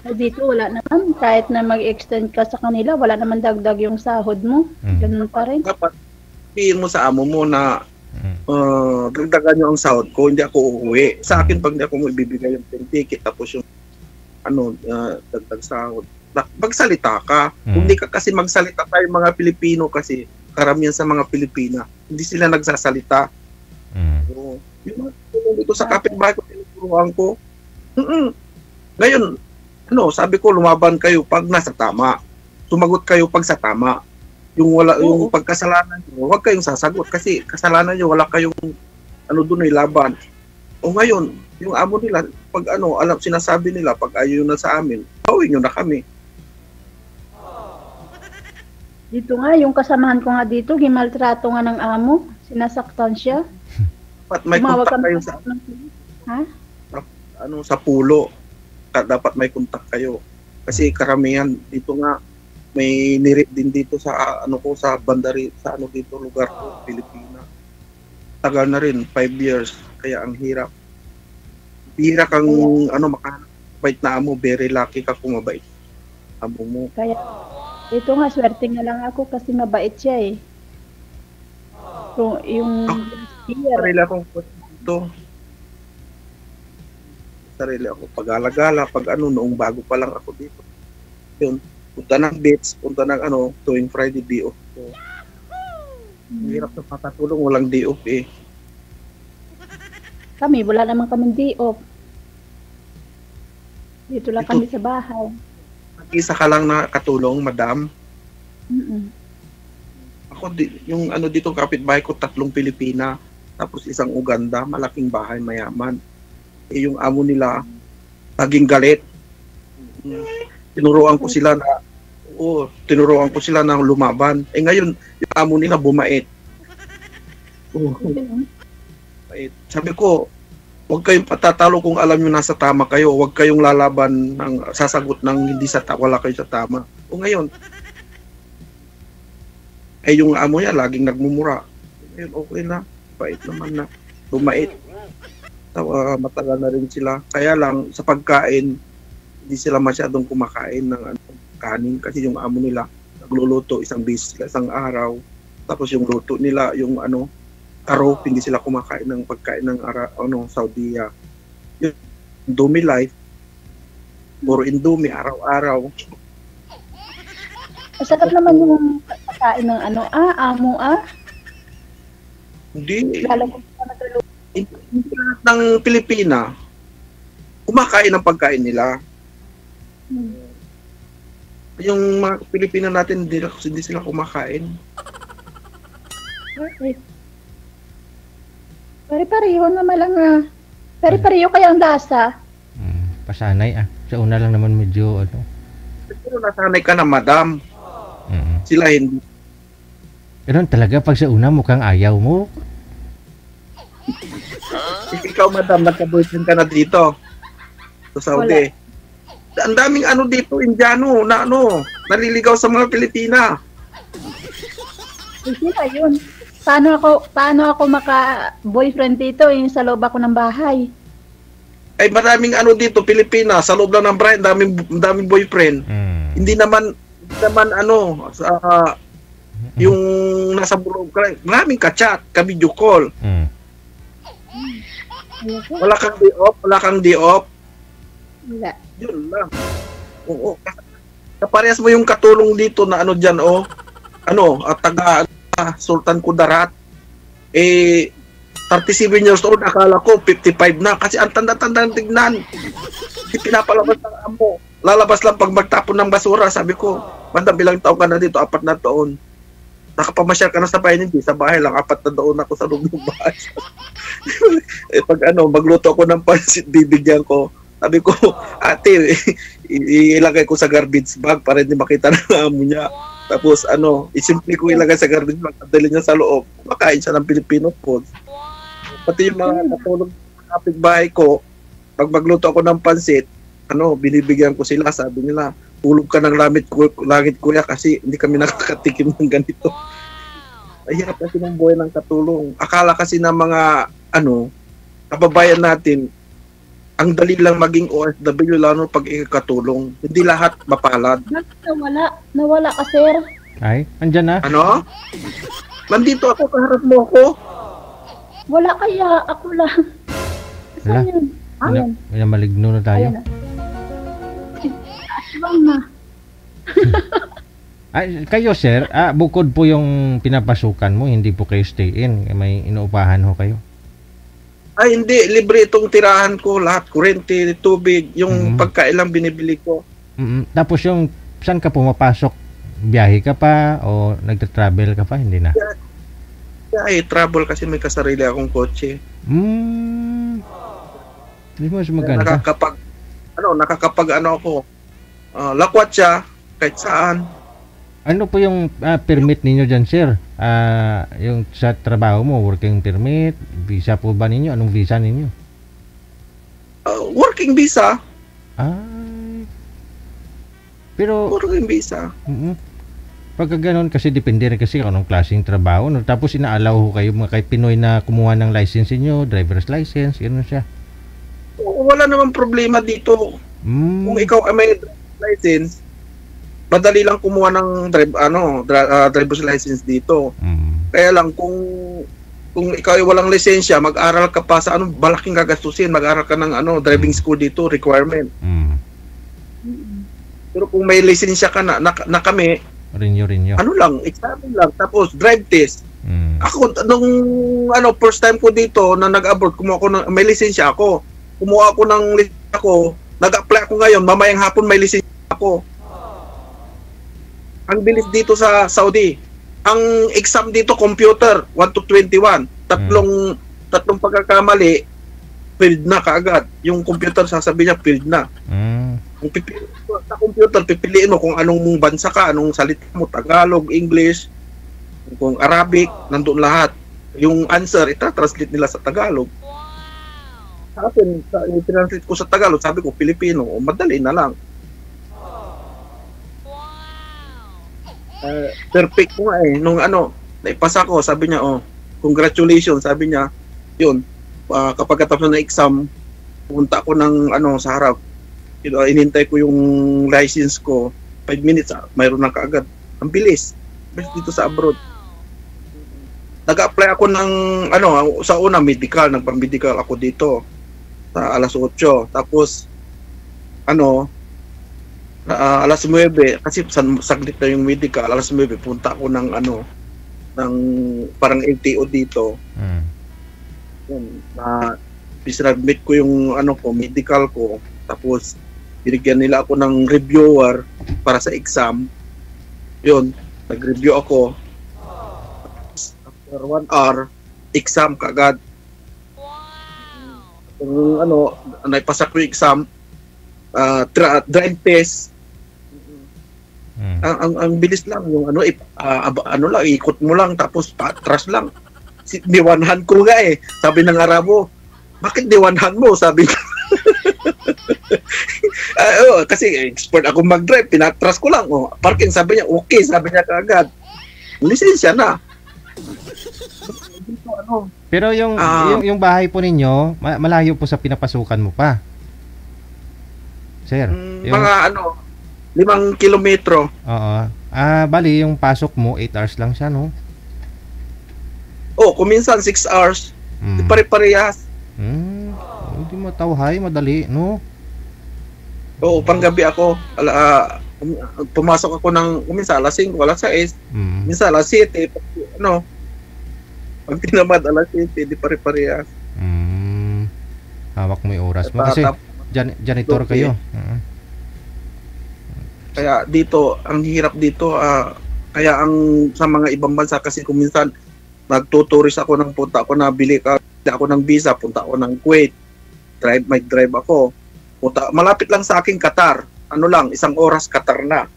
[SPEAKER 8] Ay, dito wala naman. Kahit na mag-extend ka sa kanila, wala naman dagdag yung sahod mo. Ganun pa rin.
[SPEAKER 5] Dapat, sabihin mo sa amo mo na dagdagan nyo ang sahod ko, hindi ako uuwi. Sa akin, pag hindi ako magbibigay yung ticket, tapos yung dagdag sahod. Magsalita ka. Kung hindi ka kasi magsalita tayo mga Pilipino kasi, karamihan sa mga Pilipina, hindi sila nagsasalita. So, yung dito sa kapitbahay ko, tinuturuan ko. Ngayon, sabi ko, lumaban kayo pag nasa tama. Sumagot kayo pag sa tama. Yung pagkasalanan nyo, huwag kayong sasagot kasi kasalanan nyo, wala kayong doon ay laban. O ngayon, yung amo nila, pag sinasabi nila, pag ayaw na sa amin, bawin nyo na kami.
[SPEAKER 8] Dito nga, yung kasamahan ko nga dito, gimaltrato nga ng amo, sinasaktan siya.
[SPEAKER 5] Dapat may kontak kayo sa sa pulo. Dapat may kontak kayo. Kasi karamihan dito nga may nirip din dito sa sa bandari sa dito lugar ko, Pilipinas. Tagal na rin 5 years kaya ang hirap. Bihira kang makabait na amo, very lucky ka kung mabait amo mo.
[SPEAKER 8] Kaya ito nga swerte nga lang ako kasi mabait siya So, yung
[SPEAKER 5] sarili akong dito. Sarili ako pag-alagala, pag noong bago pa lang ako dito. Yun, punta ng beach, punta ng tuwing Friday day off ko. Hirap na patulong, walang day off
[SPEAKER 8] Kami, wala naman kaming day off. Dito lang kami sa bahay.
[SPEAKER 5] Isa ka lang na katulong, madam? Ako, yung dito kapitbahay ko, 3 Pilipina, tapos isang Uganda, malaking bahay, mayaman. Yung amo nila naging galit. Tinuruan ko sila na lumaban. Ngayon yung amo nila bumait. Sabi ko, huwag kayong patatalo kung alam nyo nasa tama kayo. Huwag kayong lalaban ng sasagot ng hindi wala kayo sa tama. Ngayon yung amo niya laging nagmumura. Ngayon okay na, bait naman na, bumait. Matagal na rin sila. Kaya lang, sa pagkain, hindi sila masyadong kumakain ng kanin kasi yung amo nila nagluluto isang araw. Tapos yung luto nila, yung arrow, hindi sila kumakain ng pagkain ng Saudi. Yung Indomie life, puro Indomie, araw-araw.
[SPEAKER 8] Masarap naman yung pagkain ng amo.
[SPEAKER 5] Hindi. Ng Pilipina, kumakain ng pagkain nila. Yung mga Pilipina natin, hindi sila kumakain.
[SPEAKER 8] Pare-pareho naman lang pare-pareho kaya ang lasa.
[SPEAKER 1] Pasanay Sa una lang naman medyo
[SPEAKER 5] Pero nasanay ka na, madam. Sila hindi.
[SPEAKER 1] Pero talaga pag sa una mukhang ayaw mo.
[SPEAKER 5] Ikaw, madam, nagka-boyfriend ka na dito sa Saudi. Ang daming dito, Indiano, na naliligaw sa mga Pilipina.
[SPEAKER 8] Sila yun. Paano ako maka-boyfriend dito sa loob ako ng bahay?
[SPEAKER 5] Ay maraming dito, Pilipina, sa loob lang ng bahay, daming boyfriend. Hindi naman yung nasa bulog ka, maraming ka-chat, ka-video call. Wala kang day off.
[SPEAKER 8] Wala.
[SPEAKER 5] Yun lang. Oo. Kaparehas mo yung katulong dito na dyan, taga Sultan Kudarat. 37 years old, akala ko 55 na. Kasi ang tanda-tanda ng tignan. Hindi pinapalabas ng amo. Lalabas lang pag magtapon ng basura. Sabi ko, madam, ilang taon ka na dito? 4 na taon. nakapamasyal ka na sa bahay, hindi. Sa bahay lang, 4 na doon ako sa loob ng bahay. Pag magluto ako ng pansit, bibigyan ko. Sabi ko, ate, ilagay ko sa garbage bag para hindi makita ng amo niya. Tapos isimple ko ilagay sa garbage bag, dali niya sa loob. Makain siya ng Filipino food. Pati yung mga katulong kapitbahay ko, pag magluto ako ng pansit, binibigyan ko sila, sabi nila, hulog ka ng langit kuya kasi hindi kami nakakatikim ng ganito. Ay, hirap kasi ng buhay ng katulong. Akala kasi ng mga kababayan natin, ang dali lang maging OFW lalo pag ikakatulong. Hindi lahat mapalad.
[SPEAKER 8] Nawala ka, sir.
[SPEAKER 1] Ay, andyan na.
[SPEAKER 5] Nandito ako, kaharap mo ako.
[SPEAKER 8] Wala kaya, ako lang.
[SPEAKER 1] Wala.
[SPEAKER 8] Ayan.
[SPEAKER 1] May maligno na tayo.
[SPEAKER 8] Ayan na. Aswang na.
[SPEAKER 1] Ay, kayo sir, bukod po yung pinapasukan mo, hindi po kayo stay in. May inuupahan ho kayo?
[SPEAKER 5] Ay, hindi. Libre itong tirahan ko. Lahat. Kurente, tubig. Yung pagkain lang binibili ko.
[SPEAKER 1] Tapos yung, saan ka pumapasok? Biyahe ka pa? O nagta-travel ka pa? Hindi na?
[SPEAKER 5] Travel kasi may kasarili akong kotse.
[SPEAKER 1] Hindi mo mas maganda.
[SPEAKER 5] Nakakapag ako. Lakwat siya. Kahit saan.
[SPEAKER 1] Ano po yung permit ninyo dyan, sir? Yung sa trabaho mo, working permit, visa po ba ninyo? Anong visa ninyo?
[SPEAKER 5] Working visa.
[SPEAKER 1] Pero
[SPEAKER 5] working visa.
[SPEAKER 1] Pagka ganun, kasi depende rin kasi kung anong klaseng trabaho. No? Tapos inaalaw ho kayo mga kahit Pinoy na kumuha ng license niyo, driver's license, gano'n siya.
[SPEAKER 5] Wala namang problema dito. Kung ikaw ay may license, madali lang kumuha ng driver's license dito. Kaya lang kung ikaw ay walang lisensya, mag-aral ka pa sa malaking gagastusin, mag-aral ka ng driving school dito, requirement. Pero kung may lisensya ka na kami,
[SPEAKER 1] renew.
[SPEAKER 5] Examen lang, tapos drive test. Ako nung first time ko dito na nag-abroad, may lisensya ako. Kumuha ako ng lisensya ko, nag-apply ako ngayon, mamayang hapon may lisensya ako. Ang bilis dito sa Saudi. Ang exam dito, computer, 1 to 21. Tatlong pagkakamali, failed na kaagad. Yung computer, sasabihin niya, failed na. Sa computer, pipiliin mo kung anong bansa ka, anong salita mo, Tagalog, English, kung Arabic, nandun lahat. Yung answer, ita-translate nila sa Tagalog. Sa akin, i-translate ko sa Tagalog, sabi ko, Filipino, madali na lang. Perfect ko nga nung naipasa ko, sabi niya, congratulations, sabi niya, yun, kapag katapos ng exam, pumunta ako ng sa harap, inintay ko yung license ko, 5 minutes, mayroon na kaagad. Ang bilis dito sa abroad. Nag-apply ako ng sa una medical, nagpang-medical ako dito sa alas 8, tapos alas 9 kasi saglit na yung medical, alas 9 punta ako ng ng parang LTO dito. Sinubmit ko yung medical ko, tapos binigyan nila ako ng reviewer para sa exam. Yun, nag-review ako. After 1 hour, exam kagad. Kung naipasa ko yung exam, drive test. Ang bilis lang yung lang, ikot mo lang tapos patras lang. Diwanhan ko nga sabi ng Arabo, bakit diwanhan mo? Sabi ko. Kasi expert ako mag-drive, pinatras ko lang. Parking, sabi niya, okay, sabi niya kaagad. Lisensya na.
[SPEAKER 1] Pero yung bahay po ninyo, malayo po sa pinapasukan mo pa. Sir,
[SPEAKER 5] mga 5 kilometro.
[SPEAKER 1] Oo. Bali, yung pasok mo, 8 hours lang siya, no?
[SPEAKER 5] Kuminsan 6 hours. Di pare-parehas.
[SPEAKER 1] Hindi matawhay, madali, no?
[SPEAKER 5] Panggabi ako. Pumasok ako kuminsan alas 5, alas 6. Minsan alas 7. Pag tinamad alas 7, di pare-parehas.
[SPEAKER 1] Hawak mo yung oras mo. Kasi janitor kayo.
[SPEAKER 5] Kaya dito, ang hirap dito, Kaya ang sa mga ibang bansa kasi kung minsan nagtuturis ako ng punta ako na bili ako ng visa, punta ako ng Kuwait, drive ako. Malapit lang sa akin Qatar. Ano lang, 1 oras Qatar na.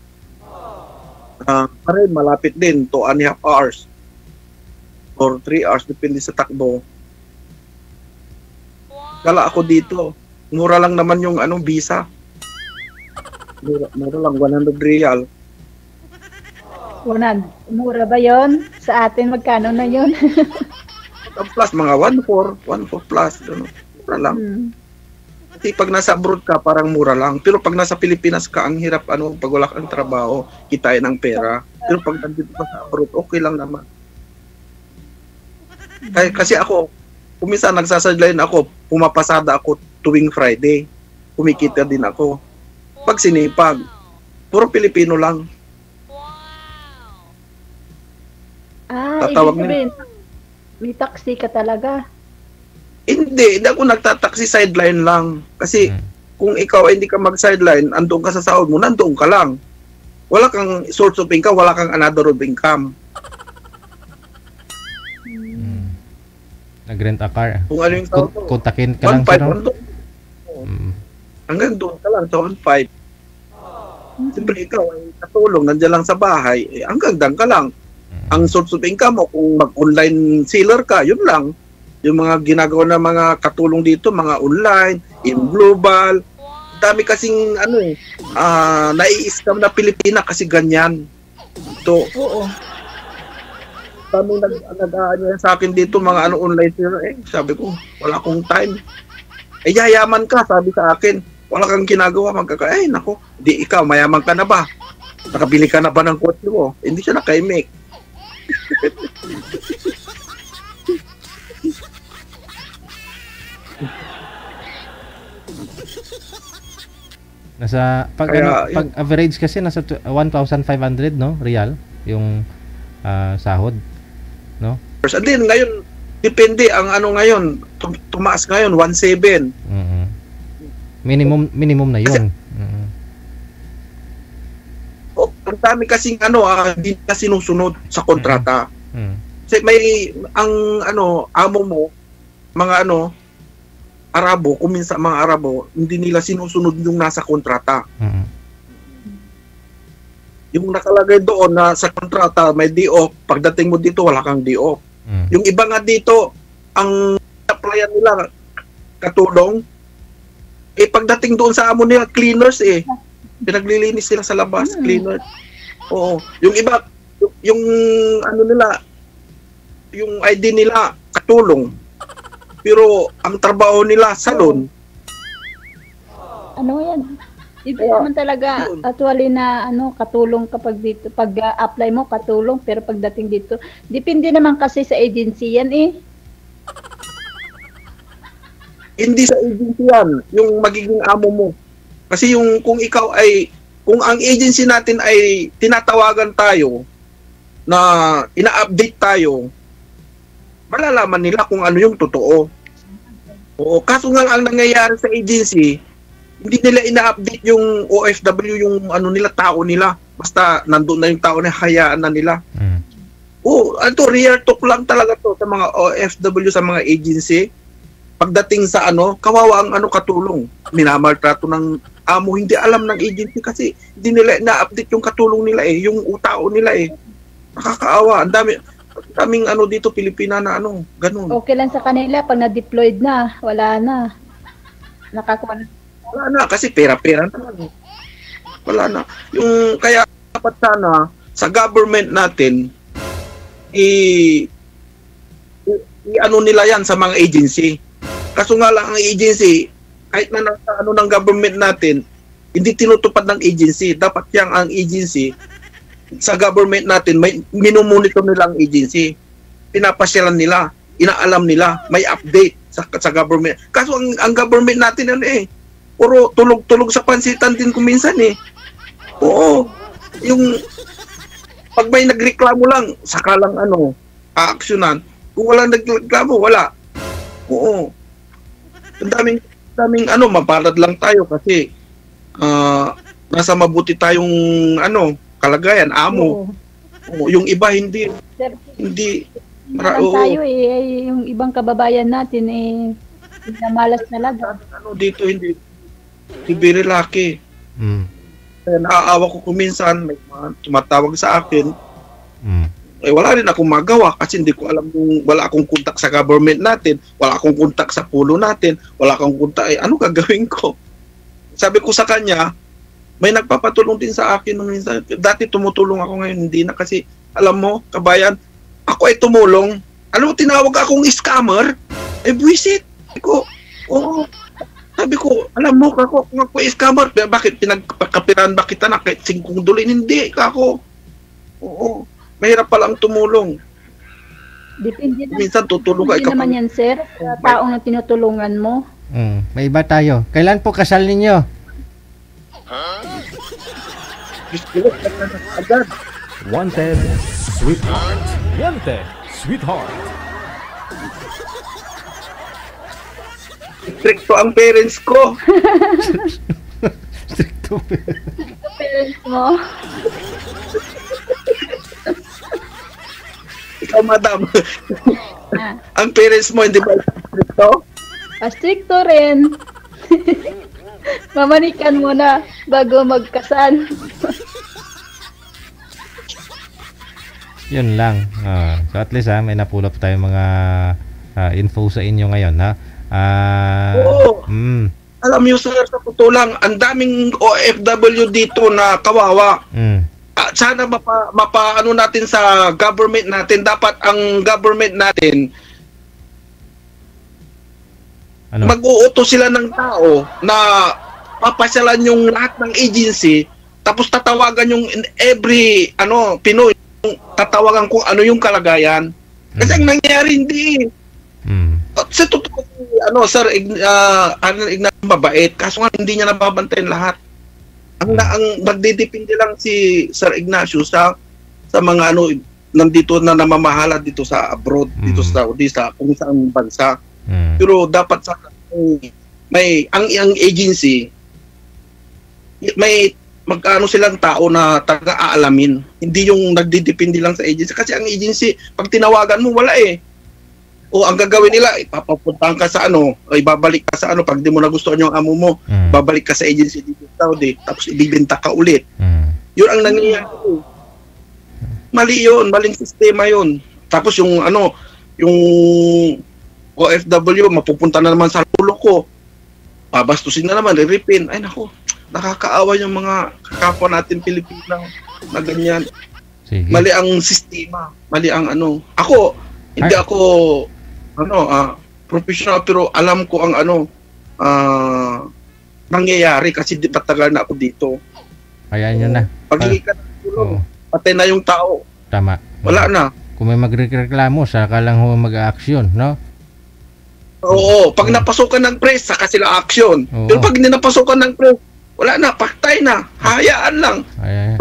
[SPEAKER 5] Parin, malapit din, 2.5 hours. Or 3 hours, depende sa takbo. Kala ako dito, mura lang naman yung visa. Mura lang, 100 real.
[SPEAKER 8] 100. Mura ba yon? Sa atin, magkano na yon?
[SPEAKER 5] Plus, mga 1.4 plus. Ano, mura lang. Kasi pag nasa abroad ka, parang mura lang. Pero pag nasa Pilipinas ka, ang hirap, pag wala kang trabaho, kitain ng pera. Pero pag nandito ka sa abroad, okay lang naman. Kasi ako, kung minsan nagsasadline ako, pumapasada ako tuwing Friday. Kumikita din ako. Pag sinipag, puro Pilipino lang.
[SPEAKER 8] Tatawag ibig sabihin, may taxi ka talaga.
[SPEAKER 5] Hindi ako nagtataksi, sideline lang. Kasi kung ikaw ay hindi ka mag-sideline, andun ka sa sahod mo, nandun ka lang. Wala kang source of income, wala kang another of income.
[SPEAKER 1] Nag-rent a car.
[SPEAKER 5] Kung ano yung sahod mo,
[SPEAKER 1] kontakin ka lang.
[SPEAKER 5] 1.5 hanggang doon ka lang sa 1.5. Siyempre ikaw ay katulong, nandiyan lang sa bahay, hanggang doon ka lang. Ang source of income mo, kung mag-online seller ka, yun lang. Yung mga ginagawa na mga katulong dito, mga online, in global. Dami kasing nai-scam na Pilipina kasi ganyan. Ito.
[SPEAKER 8] Oo.
[SPEAKER 5] Dami nag-aano sa akin dito, mga online seller. Sabi ko, wala akong time. Yayaman ka, sabi sa akin. Wala kang ginagawa, nako, di ikaw, mayaman ka na ba? Nakabili ka na ba ng kotse mo? Hindi siya nakaimik.
[SPEAKER 1] Pag average kasi nasa 1,500 no real yung sahod, no?
[SPEAKER 5] And then ngayon depende ang ngayon, tumaas ngayon 1.7.
[SPEAKER 1] Minimum na 'yun.
[SPEAKER 5] Ang dami kasing hindi na sinusunod sa kontrata. Kasi may amo mo mga Arabo, kung minsan mga Arabo, hindi nila sinusunod yung nasa kontrata. Yung nakalagay doon na sa kontrata may day-off, pagdating mo dito wala kang day-off. Yung iba nga dito, ang applyan nila katulong, pagdating doon sa amo nila, cleaners pinaglilinis sila sa labas, cleaners. Oo. Yung iba, yung nila, yung ID nila, katulong. Pero ang trabaho nila, salon.
[SPEAKER 8] Ano yan? Ibig naman talaga, actually na katulong kapag dito, pag apply mo, katulong, pero pagdating dito, depende naman kasi sa agency yan
[SPEAKER 5] Hindi sa agency yan, yung magiging amo mo. Kasi kung ang agency natin ay tinatawagan tayo, na ina-update tayo, malalaman nila kung ano yung totoo. Oo, kaso nga ang nangyayari sa agency, hindi nila ina-update yung OFW, yung nila, tao nila. Basta nandun na yung tao na hayaan na nila. Oo, real talk lang talaga to sa mga OFW, sa mga agency. Pagdating sa kawawa ang katulong. Minamaltrato ng amo, hindi alam ng agency kasi hindi nila ina-update yung katulong nila yung tao nila Nakakaawa. Ang daming dito Pilipina na ganun.
[SPEAKER 8] Okay lang sa kanila pag na-deployed na, wala na. Nakakuha na.
[SPEAKER 5] Wala na kasi pera-pera na. Wala na. Yung kaya dapat sana sa government natin nila yan sa mga agency. Kaso nga lang ang agency, kahit na nasa ng government natin, hindi tinutupad ng agency. Dapat ang agency sa government natin, may minumonitor nila ang agency. Pinapasyalan nila, inaalam nila, may update sa government. Kaso ang government natin puro tulog-tulog sa pansitan din kuminsan Oo. Yung pag may nagreklamo lang, saka lang aaksyonan. Kung walang nagreklamo, wala. Oo. Ang daming mapalad lang tayo kasi nasa mabuti tayong kalagayan, amo. Yung iba hindi.
[SPEAKER 8] Sir,
[SPEAKER 5] Hindi.
[SPEAKER 8] lang tayo yung ibang kababayan natin namalas talaga.
[SPEAKER 5] Dito hindi. Very lucky. Naaawa ko kuminsan, may mga tumatawag sa akin. Wala rin akong magawa kasi hindi ko alam wala akong kontak sa government natin, wala akong kontak sa pulo natin, wala akong kontak, ano gagawin ko? Sabi ko sa kanya, may nagpapatulong din sa akin nung minsan. Dati tumutulong ako, ngayon hindi na kasi, alam mo, kabayan, ako ay tumulong. Alam mo, tinawag akong scammer. Buwisit. Sabi ko, alam mo, kung ako ay scammer, bakit pinagpakapiran ba kita na kahit 5 dulin? Hindi, kako. Oo. Mahirap palang tumulong.
[SPEAKER 8] Depende na.
[SPEAKER 5] Minsan tutulong ka.
[SPEAKER 8] Hindi naman yan, sir. Sa taong na tinutulungan mo.
[SPEAKER 1] May iba tayo. Kailan po kasal ninyo?
[SPEAKER 2] Wanted, sweetheart. Wanted, sweetheart.
[SPEAKER 5] Stricto ang parents ko.
[SPEAKER 1] Stricto
[SPEAKER 8] Parents mo.
[SPEAKER 5] Ikaw, madam. Ang parents mo, hindi ba stricto?
[SPEAKER 8] Stricto rin. Mamanikan mo na bago magkasal.
[SPEAKER 1] Yun lang. So at least may napulot tayong mga info sa inyo ngayon, ha?
[SPEAKER 5] Oo. Alam niyo, sir, sa totoo lang, ang daming OFW dito na kawawa. Sana mapa natin sa government natin. Dapat ang government natin mag-uutos sila ng tao na papasyalan yung lahat ng agency, tapos tatawagan yung every Pinoy, tatawagan kung ano yung kalagayan. Kasi ang nangyayari hindi. Sa totoo, sir, Ignacio mabait, kaso nga hindi niya nababantayan lahat. Ang nagdidepende lang si Sir Ignacio sa mga nandito na namamahala dito sa abroad, dito sa Saudi, sa kung saan bansa. Pero dapat sa ang agency may magkano silang tao na taga-aalamin. Hindi yung nagdidepende lang sa agency, kasi ang agency pag tinawagan mo wala o ang gagawin nila, ipapapuntahan ka sa ibabalik ka sa pag di mo nagustuhan yung amo mo, babalik ka sa agency dito sa Saudi, tapos ibibenta ka ulit. Yun ang nangyayari. Mali yun, maling sistema yun. Tapos yung OFW, mapupunta na naman sa ulo ko. Babastusin na naman, riripin. Ay nako, nakakaawa yung mga kapwa natin Pilipino na ganyan.
[SPEAKER 1] Sige.
[SPEAKER 5] Mali ang sistema, mali ang Ako, hindi ako professional, pero alam ko ang nangyayari kasi patagal na ako dito.
[SPEAKER 1] Kaya yun na.
[SPEAKER 5] Pag-iwi ka ng tulong, patay na yung tao.
[SPEAKER 1] Tama.
[SPEAKER 5] Wala na.
[SPEAKER 1] Kung may magreklamo, saka lang mag-a-action, no?
[SPEAKER 5] Oo, pag napasukan ng press, saka sila action. Pero pag hindi napasukan ng press, wala na, paktay na, hayaan lang.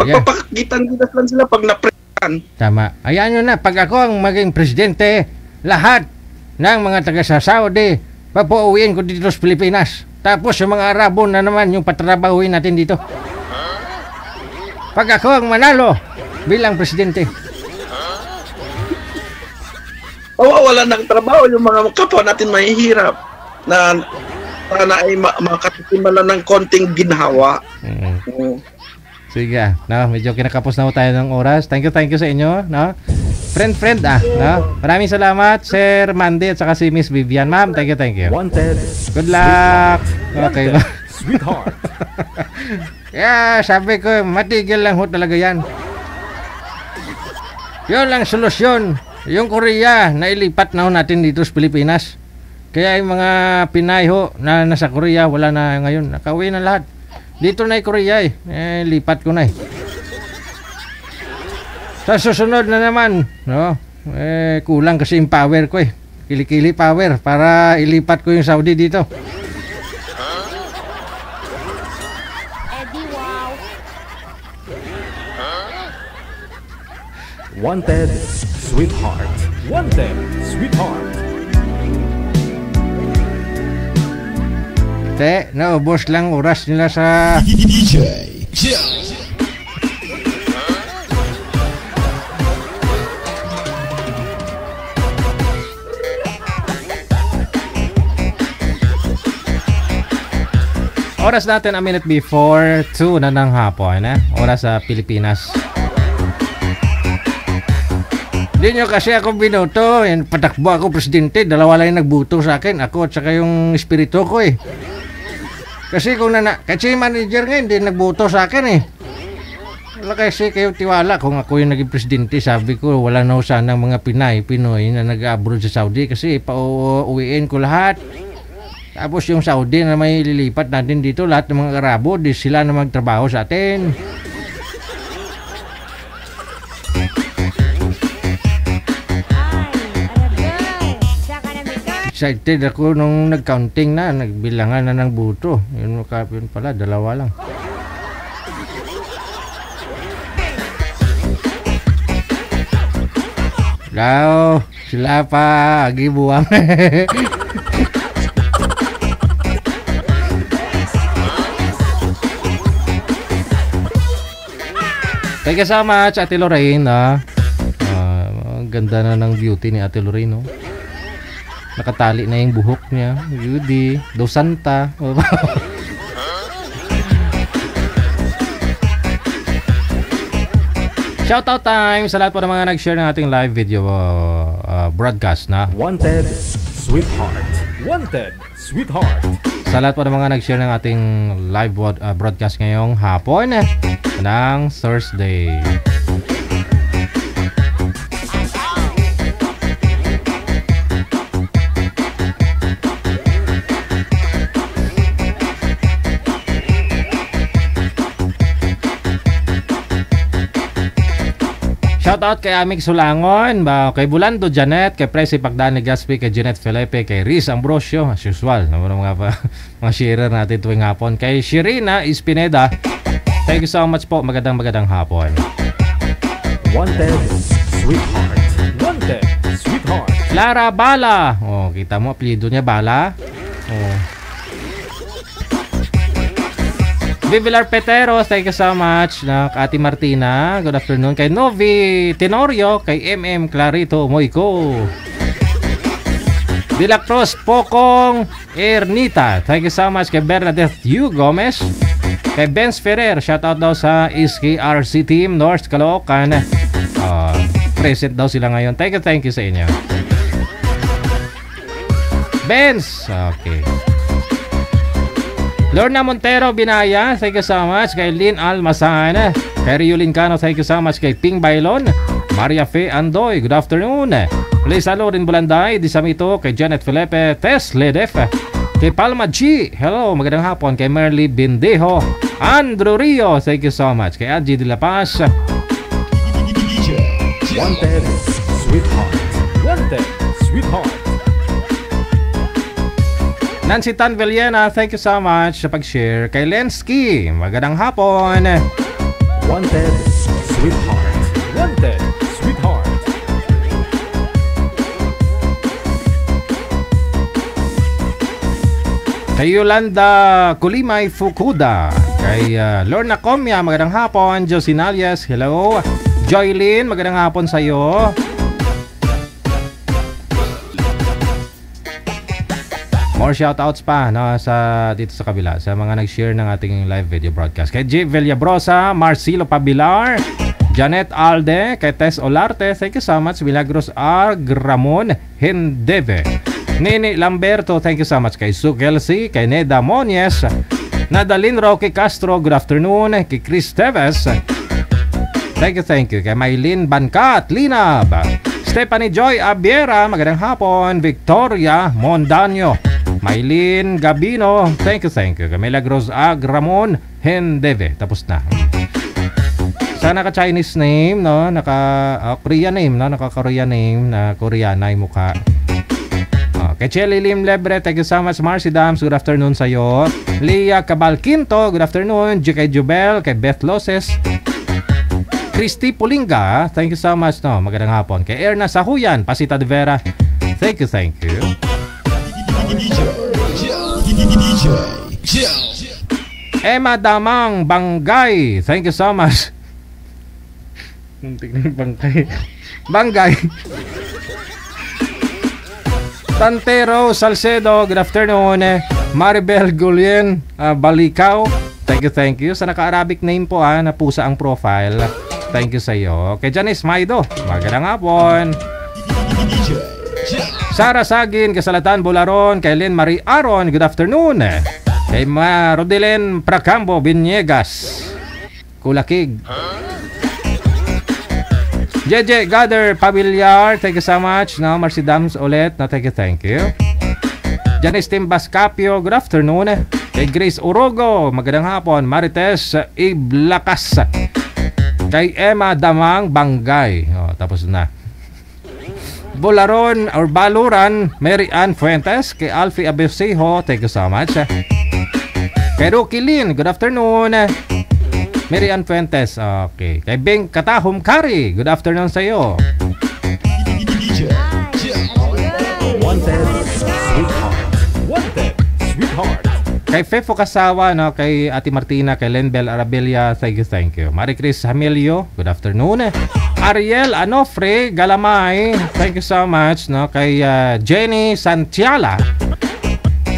[SPEAKER 5] Pagpapakitan-gitas lang sila pag na-pressan.
[SPEAKER 1] Tama. Hayaan nyo na, pag ako ang maging presidente, lahat ng mga taga sa Saudi, papuuwiin ko dito sa Pilipinas. Tapos yung mga Arabo na naman, yung patrabahuin natin dito. Pag ako ang manalo bilang presidente.
[SPEAKER 5] Wala ng trabaho yung mga kapwa natin mahihirap na sana ay makatitimala ng konting ginhawa.
[SPEAKER 1] Sige, medyo kinakapos na tayo ng oras. Thank you sa inyo, no? Friend, no? Maraming salamat, Sir Mandy at saka si Miss Vivian. Ma'am, thank you.
[SPEAKER 2] Wanted.
[SPEAKER 1] Good luck. Okay.
[SPEAKER 2] Sweetheart.
[SPEAKER 1] Sabi ko, matigil lang ho talaga yan. Yun lang solusyon. Yung Korea, nailipat na ho natin dito sa Pilipinas. Kaya yung mga Pinay ho na nasa Korea, wala na ngayon. Nakauwi na lahat. Dito na yung Korea lipat ko na Sa susunod na naman, no? Kulang kasi yung power ko Kilikili power para ilipat ko yung Saudi dito.
[SPEAKER 2] Wanted, sweetheart. Wanted, sweetheart.
[SPEAKER 1] Naubos lang oras nila sa
[SPEAKER 3] DJ. Yeah.
[SPEAKER 1] Oras natin a minute before 2 na ng hapon, oras sa Pilipinas. Hindi nyo kasi ako binoto. Patakbo ako presidente, dalawa lang yung nagbuto sa akin. Ako at saka yung espiritu ko eh. Kasi kung kasi yung manager nga hindi nagbuto sa akin eh. Wala kasi kayo tiwala kung ako yung naging presidente. Sabi ko wala na sanang mga Pinoy na nag-abroad sa Saudi kasi pauwiin ko lahat. Tapos yung Saudi na may lilipat natin dito, lahat ng mga Arabo, di sila na magtrabaho sa atin. Excited ako nung nag-counting na, nagbilangan na ng buto. Yun pala, dalawa lang. Lao, sila pa, agi buwang. Thank you so much, Ate Lorraine. Ang ganda na ng beauty ni Ate Lorraine, no? Nakatali na yung buhok niya. Yudi, do Santa. Shoutout time sa lahat po ng mga nag-share ng ating live video broadcast na
[SPEAKER 2] Wanted Sweetheart. Wanted Sweetheart.
[SPEAKER 1] Sa lahat po ng mga nag-share ng ating live broadcast ngayong hapon ng Thursday. Shoutout kay Amik Sulangon, kay Bulando Janet, kay Presi Pagdani Gaspi, kay Janet Felipe, kay Riz Ambrosio, as usual, mga sharer natin tuwing hapon. Kay Shirina Espineda, thank you so much po, magandang hapon.
[SPEAKER 2] Wanted Sweetheart. Wanted Sweetheart.
[SPEAKER 1] Lara Bala, kita mo, apelyido niya Bala. Vivilar Petero, thank you so much. Ate Martina, good afternoon. Kay Novi Tenorio, kay MM Clarito Moico, De La Cruz Pocong Ernita, thank you so much. Kay Bernadette Yu Gomez, kay Benz Ferrer, shoutout daw sa SKRC Team North Caloocan. Present daw sila ngayon. Thank you sa inyo. Benz, okay. Lorna Montero Binaya, thank you so much. Kay Lynn Almasan, kay Rio Lincano, thank you so much. Kay Ping Bailon, Maria Fe Andoy, good afternoon. Lisa Lorin Bulanday, Disamito, kay Janet Felipe, Tess Ledef, kay Palma G, hello, magandang hapon. Kay Merly Bindejo, Andrew Rio, thank you so much. Kay Adji de la Paz.
[SPEAKER 2] Wanted Sweetheart. Wanted Sweetheart.
[SPEAKER 1] Nancy Tan Villena, thank you so much sa pag-share. Kay Lensky, magandang hapon.
[SPEAKER 2] Wanted Sweetheart. Wanted Sweetheart.
[SPEAKER 1] Kay Yolanda Kulimay Fukuda. Kay Lorna Comia, magandang hapon. Josinalias, hello. Joylyn, magandang hapon sa iyo. More shoutouts pa dito sa kabila sa mga nag-share ng ating live video broadcast. Kay J. Villabrosa, Marcelo Pabilar, Janet Alde, kay Tess Olarte, thank you so much. Milagros R. Gramon Hendeve, Nini Lamberto, thank you so much. Kay Sue Kelsey, kay Neda Monies, Nadalyn Roque Castro, good afternoon. Kay Chris Teves, thank you. Kay Maylin Bancat Linab, Stephanie Joy Abiera, magandang hapon. Victoria Mondaño, Maylin Gabino, thank you. Kay Milagros Agramon Hendeve, tapos na. Sa naka-Chinese name, no? Korean name, no? Naka-Korean name na Koreana yung mukha. Kay Chelly Lim Lebre, thank you so much. Marcy Dams, good afternoon sa'yo. Leah Cabalquinto, good afternoon. Kay Jubel, kay Beth Loses, Christy Pulinga, thank you so much, no? Magandang hapon. Kay Erna Sahuyan, Pasita de Vera, thank you. Emma Damang Banggay, thank you so much. Bangkay. Tantero Salcedo, good afternoon. Maribel Gulien Balikaw, thank you. Sa naka-Arabic name po na pusa ang profile. Thank you sa iyo. Kay Janice Maido, magandang hapon. Sara Sagin, Kasalatan, Bularon. Kay Lynn Marie Aron, good afternoon. Kay Rodelen Pracambo, Viniegas, Kulakig. JJ Gather Pabiliar, thank you so much. No, Marcy Dams ulit. No, thank you. Janice Timbas Capio, good afternoon. Kay Grace Orogo, magandang hapon. Marites Iblakas. Kay Emma Damang Banggay. Tapos na. Bularon or Baluran, Mary Ann Fuentes. Kay Alfie Abesejo, thank you so much. Kay Rocky Lin, good afternoon. Mary Ann Fuentes, okay. Kay Bing Katahom Kari, good afternoon sa iyo.
[SPEAKER 2] Wanted, sweetheart. Wanted, sweetheart.
[SPEAKER 1] Kay Fefo Kasawa, no? Kay Ate Martina, kay Lenbel Arabilia, thank you. Marie Chris Hamilio, good afternoon. Ariel Anofre Galamay, thank you so much. No? Kay Jenny Santiala,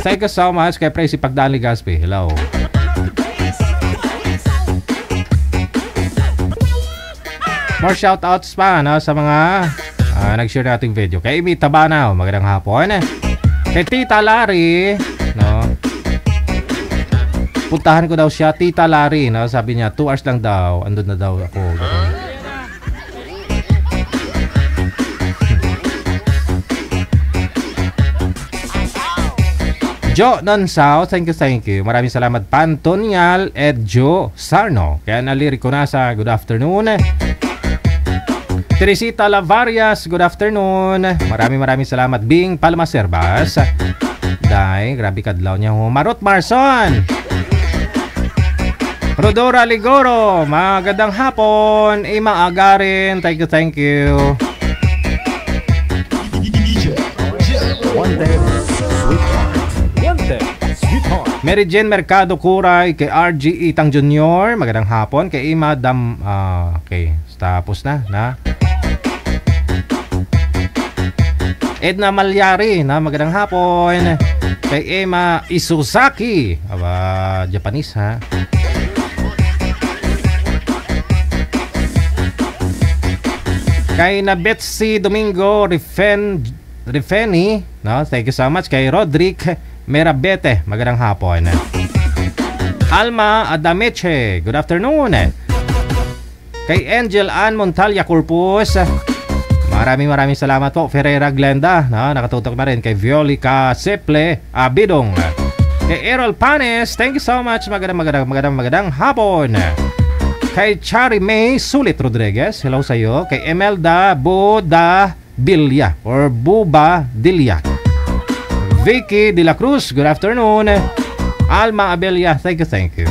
[SPEAKER 1] thank you so much. Kay Presi Pagdaan Ligaspi, hello. More shoutouts pa, no? Sa mga nag-share nating video. Kay Amy Tabana, magandang hapon. Kay Tita Larry, no? Puntahan ko daw siya, Tita Larry, no? Sabi niya 2 hours lang daw, andun na daw ako. Jo Nansao, thank you. Maraming salamat. Pantonial Edjo Sarno. Kaya naliri ko na sa good afternoon. Teresita Lavarias, good afternoon. Maraming salamat. Bing Palma Servas. Day, grabe kadlaw niya. Marot Marson. Rodora Ligoro, magandang hapon. Ima Agarin, thank you.
[SPEAKER 2] Wanted, sweetheart. Wanted, sweetheart.
[SPEAKER 1] Mary Jane Mercado Kuray, kay RG Itang Jr., magandang hapon. Kay Ima Dam, okay, tapos na. Edna Malyari, magandang hapon. Kay Emma Isuzaki, Japanese ha. Kay na Betsy Domingo Rifeni, no? Thank you so much. Kay Rodrick Merabete, magandang hapon. Alma Adameche, good afternoon. Kay Angel Ann Montalya Corpus, maraming salamat po. Ferreira Glenda, no? Nakatutok na rin. Kay Violica Seple Abidong. Kay Errol Panes, thank you so much. Magandang hapon. Kay Chari May Sulit Rodriguez, hello sa iyo. Kay Emelda Boda Bilya or Buba Dilya. Vicky De La Cruz, good afternoon. Alma Abelia, thank you.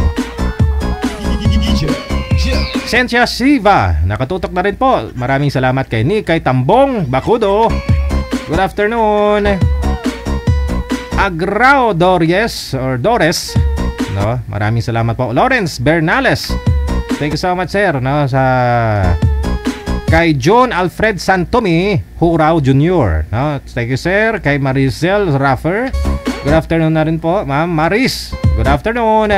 [SPEAKER 1] Sentia Siva, nakatutok na rin po. Maraming salamat kay Nikay Tambong Bakudo, good afternoon. Agrao Dores, no? Maraming salamat po. Lawrence Bernales, thank you so much, sir, no? Kay John Alfred Santomi Hurao Jr., no? Thank you, sir. Kay Maricel Raffer, good afternoon na rin po. Ma'am Maris, good afternoon.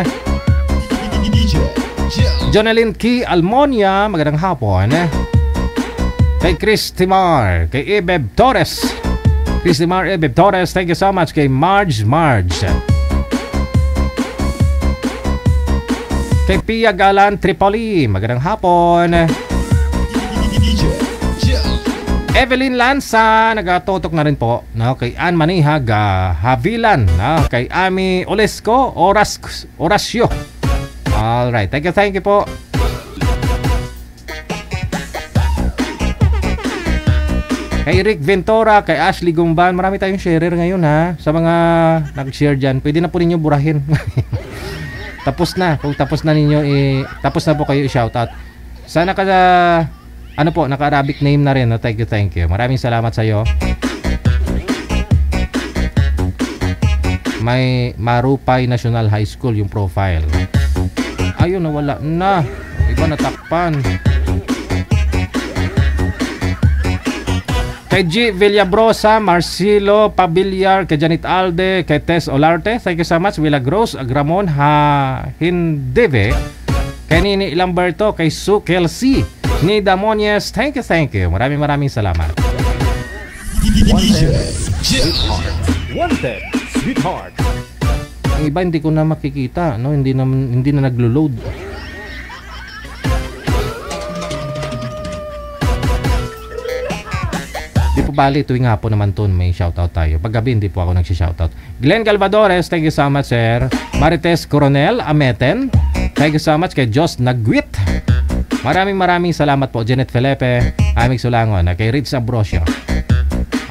[SPEAKER 1] Jonalyn Key Almonia, magandang hapon. Kay Cristimar, kay Ebeb Torres, thank you so much. Kay Marge, kay Pia Galan Tripoli, magandang hapon. Evelyn Lanza, nagatotok na rin po, no? Kay Ann Manihag Havilan, no? Kay Ami Olesco Orasio. Alright, thank you po. Kay Rick Ventura, kay Ashley Gumban, marami tayong sharer ngayon ha. Sa mga nag-share dyan, pwede na po ninyo burahin. Tapos na. Kung tapos na ninyo, tapos na po kayo i-shoutout. Sana naka-Arabic name na rin. No? Thank you. Maraming salamat sa iyo. May Marupay National High School yung profile. Ayun, nawala na. Iba natakpan. Kay G. Villabrosa, Marcelo Pabillar, kay Janet Alde, kay Tess Olarte, thank you so much. Wilagros, Agramon, Hindeve, kay Nini Lamberto, kay Sue Kelsey, Nida Monies, thank you. Maraming salamat.
[SPEAKER 2] Wanted, sweetheart.
[SPEAKER 1] Ang iba hindi ko na makikita, no? Hindi na naglo-load. Di po bali, tuwing hapon naman to may shoutout tayo. Paggabi hindi po ako nagsi-shoutout. Glenn Galvadores, thank you so much, sir. Marites Coronel Ameten, thank you so much. Kay Jos Nagwit, maraming salamat po. Janet Felipe, Amig Sulangon, kay Rich Ambrosio.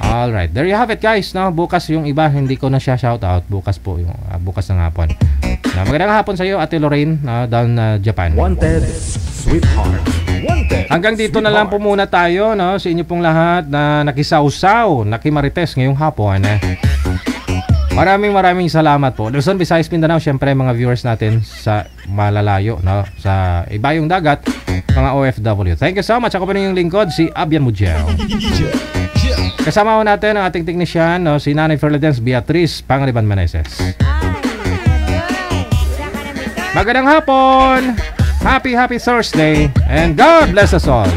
[SPEAKER 1] Alright, there you have it, guys, no? Bukas yung iba hindi ko na siya shoutout. Bukas po yung bukas ng hapon. Magandang hapon sa iyo, Ate Lorraine, down Japan.
[SPEAKER 2] Wanted, sweetheart. Wanted,
[SPEAKER 1] hanggang dito na lang po muna tayo, no? Sa inyo pong lahat na nakisawsaw, nakimarites ngayong hapon. Maraming salamat po. Luzon, Visayas, Mindanao, syempre mga viewers natin sa malalayo, no? Sa ibayong dagat, mga OFW. Thank you so much. Ako po yung lingkod, si Abian Mujel. Kasama ko natin ang ating teknisyan, no? Si Nanay Ferladens Beatriz Pangaliban Meneses. Magandang hapon! Happy Thursday! And God bless us all!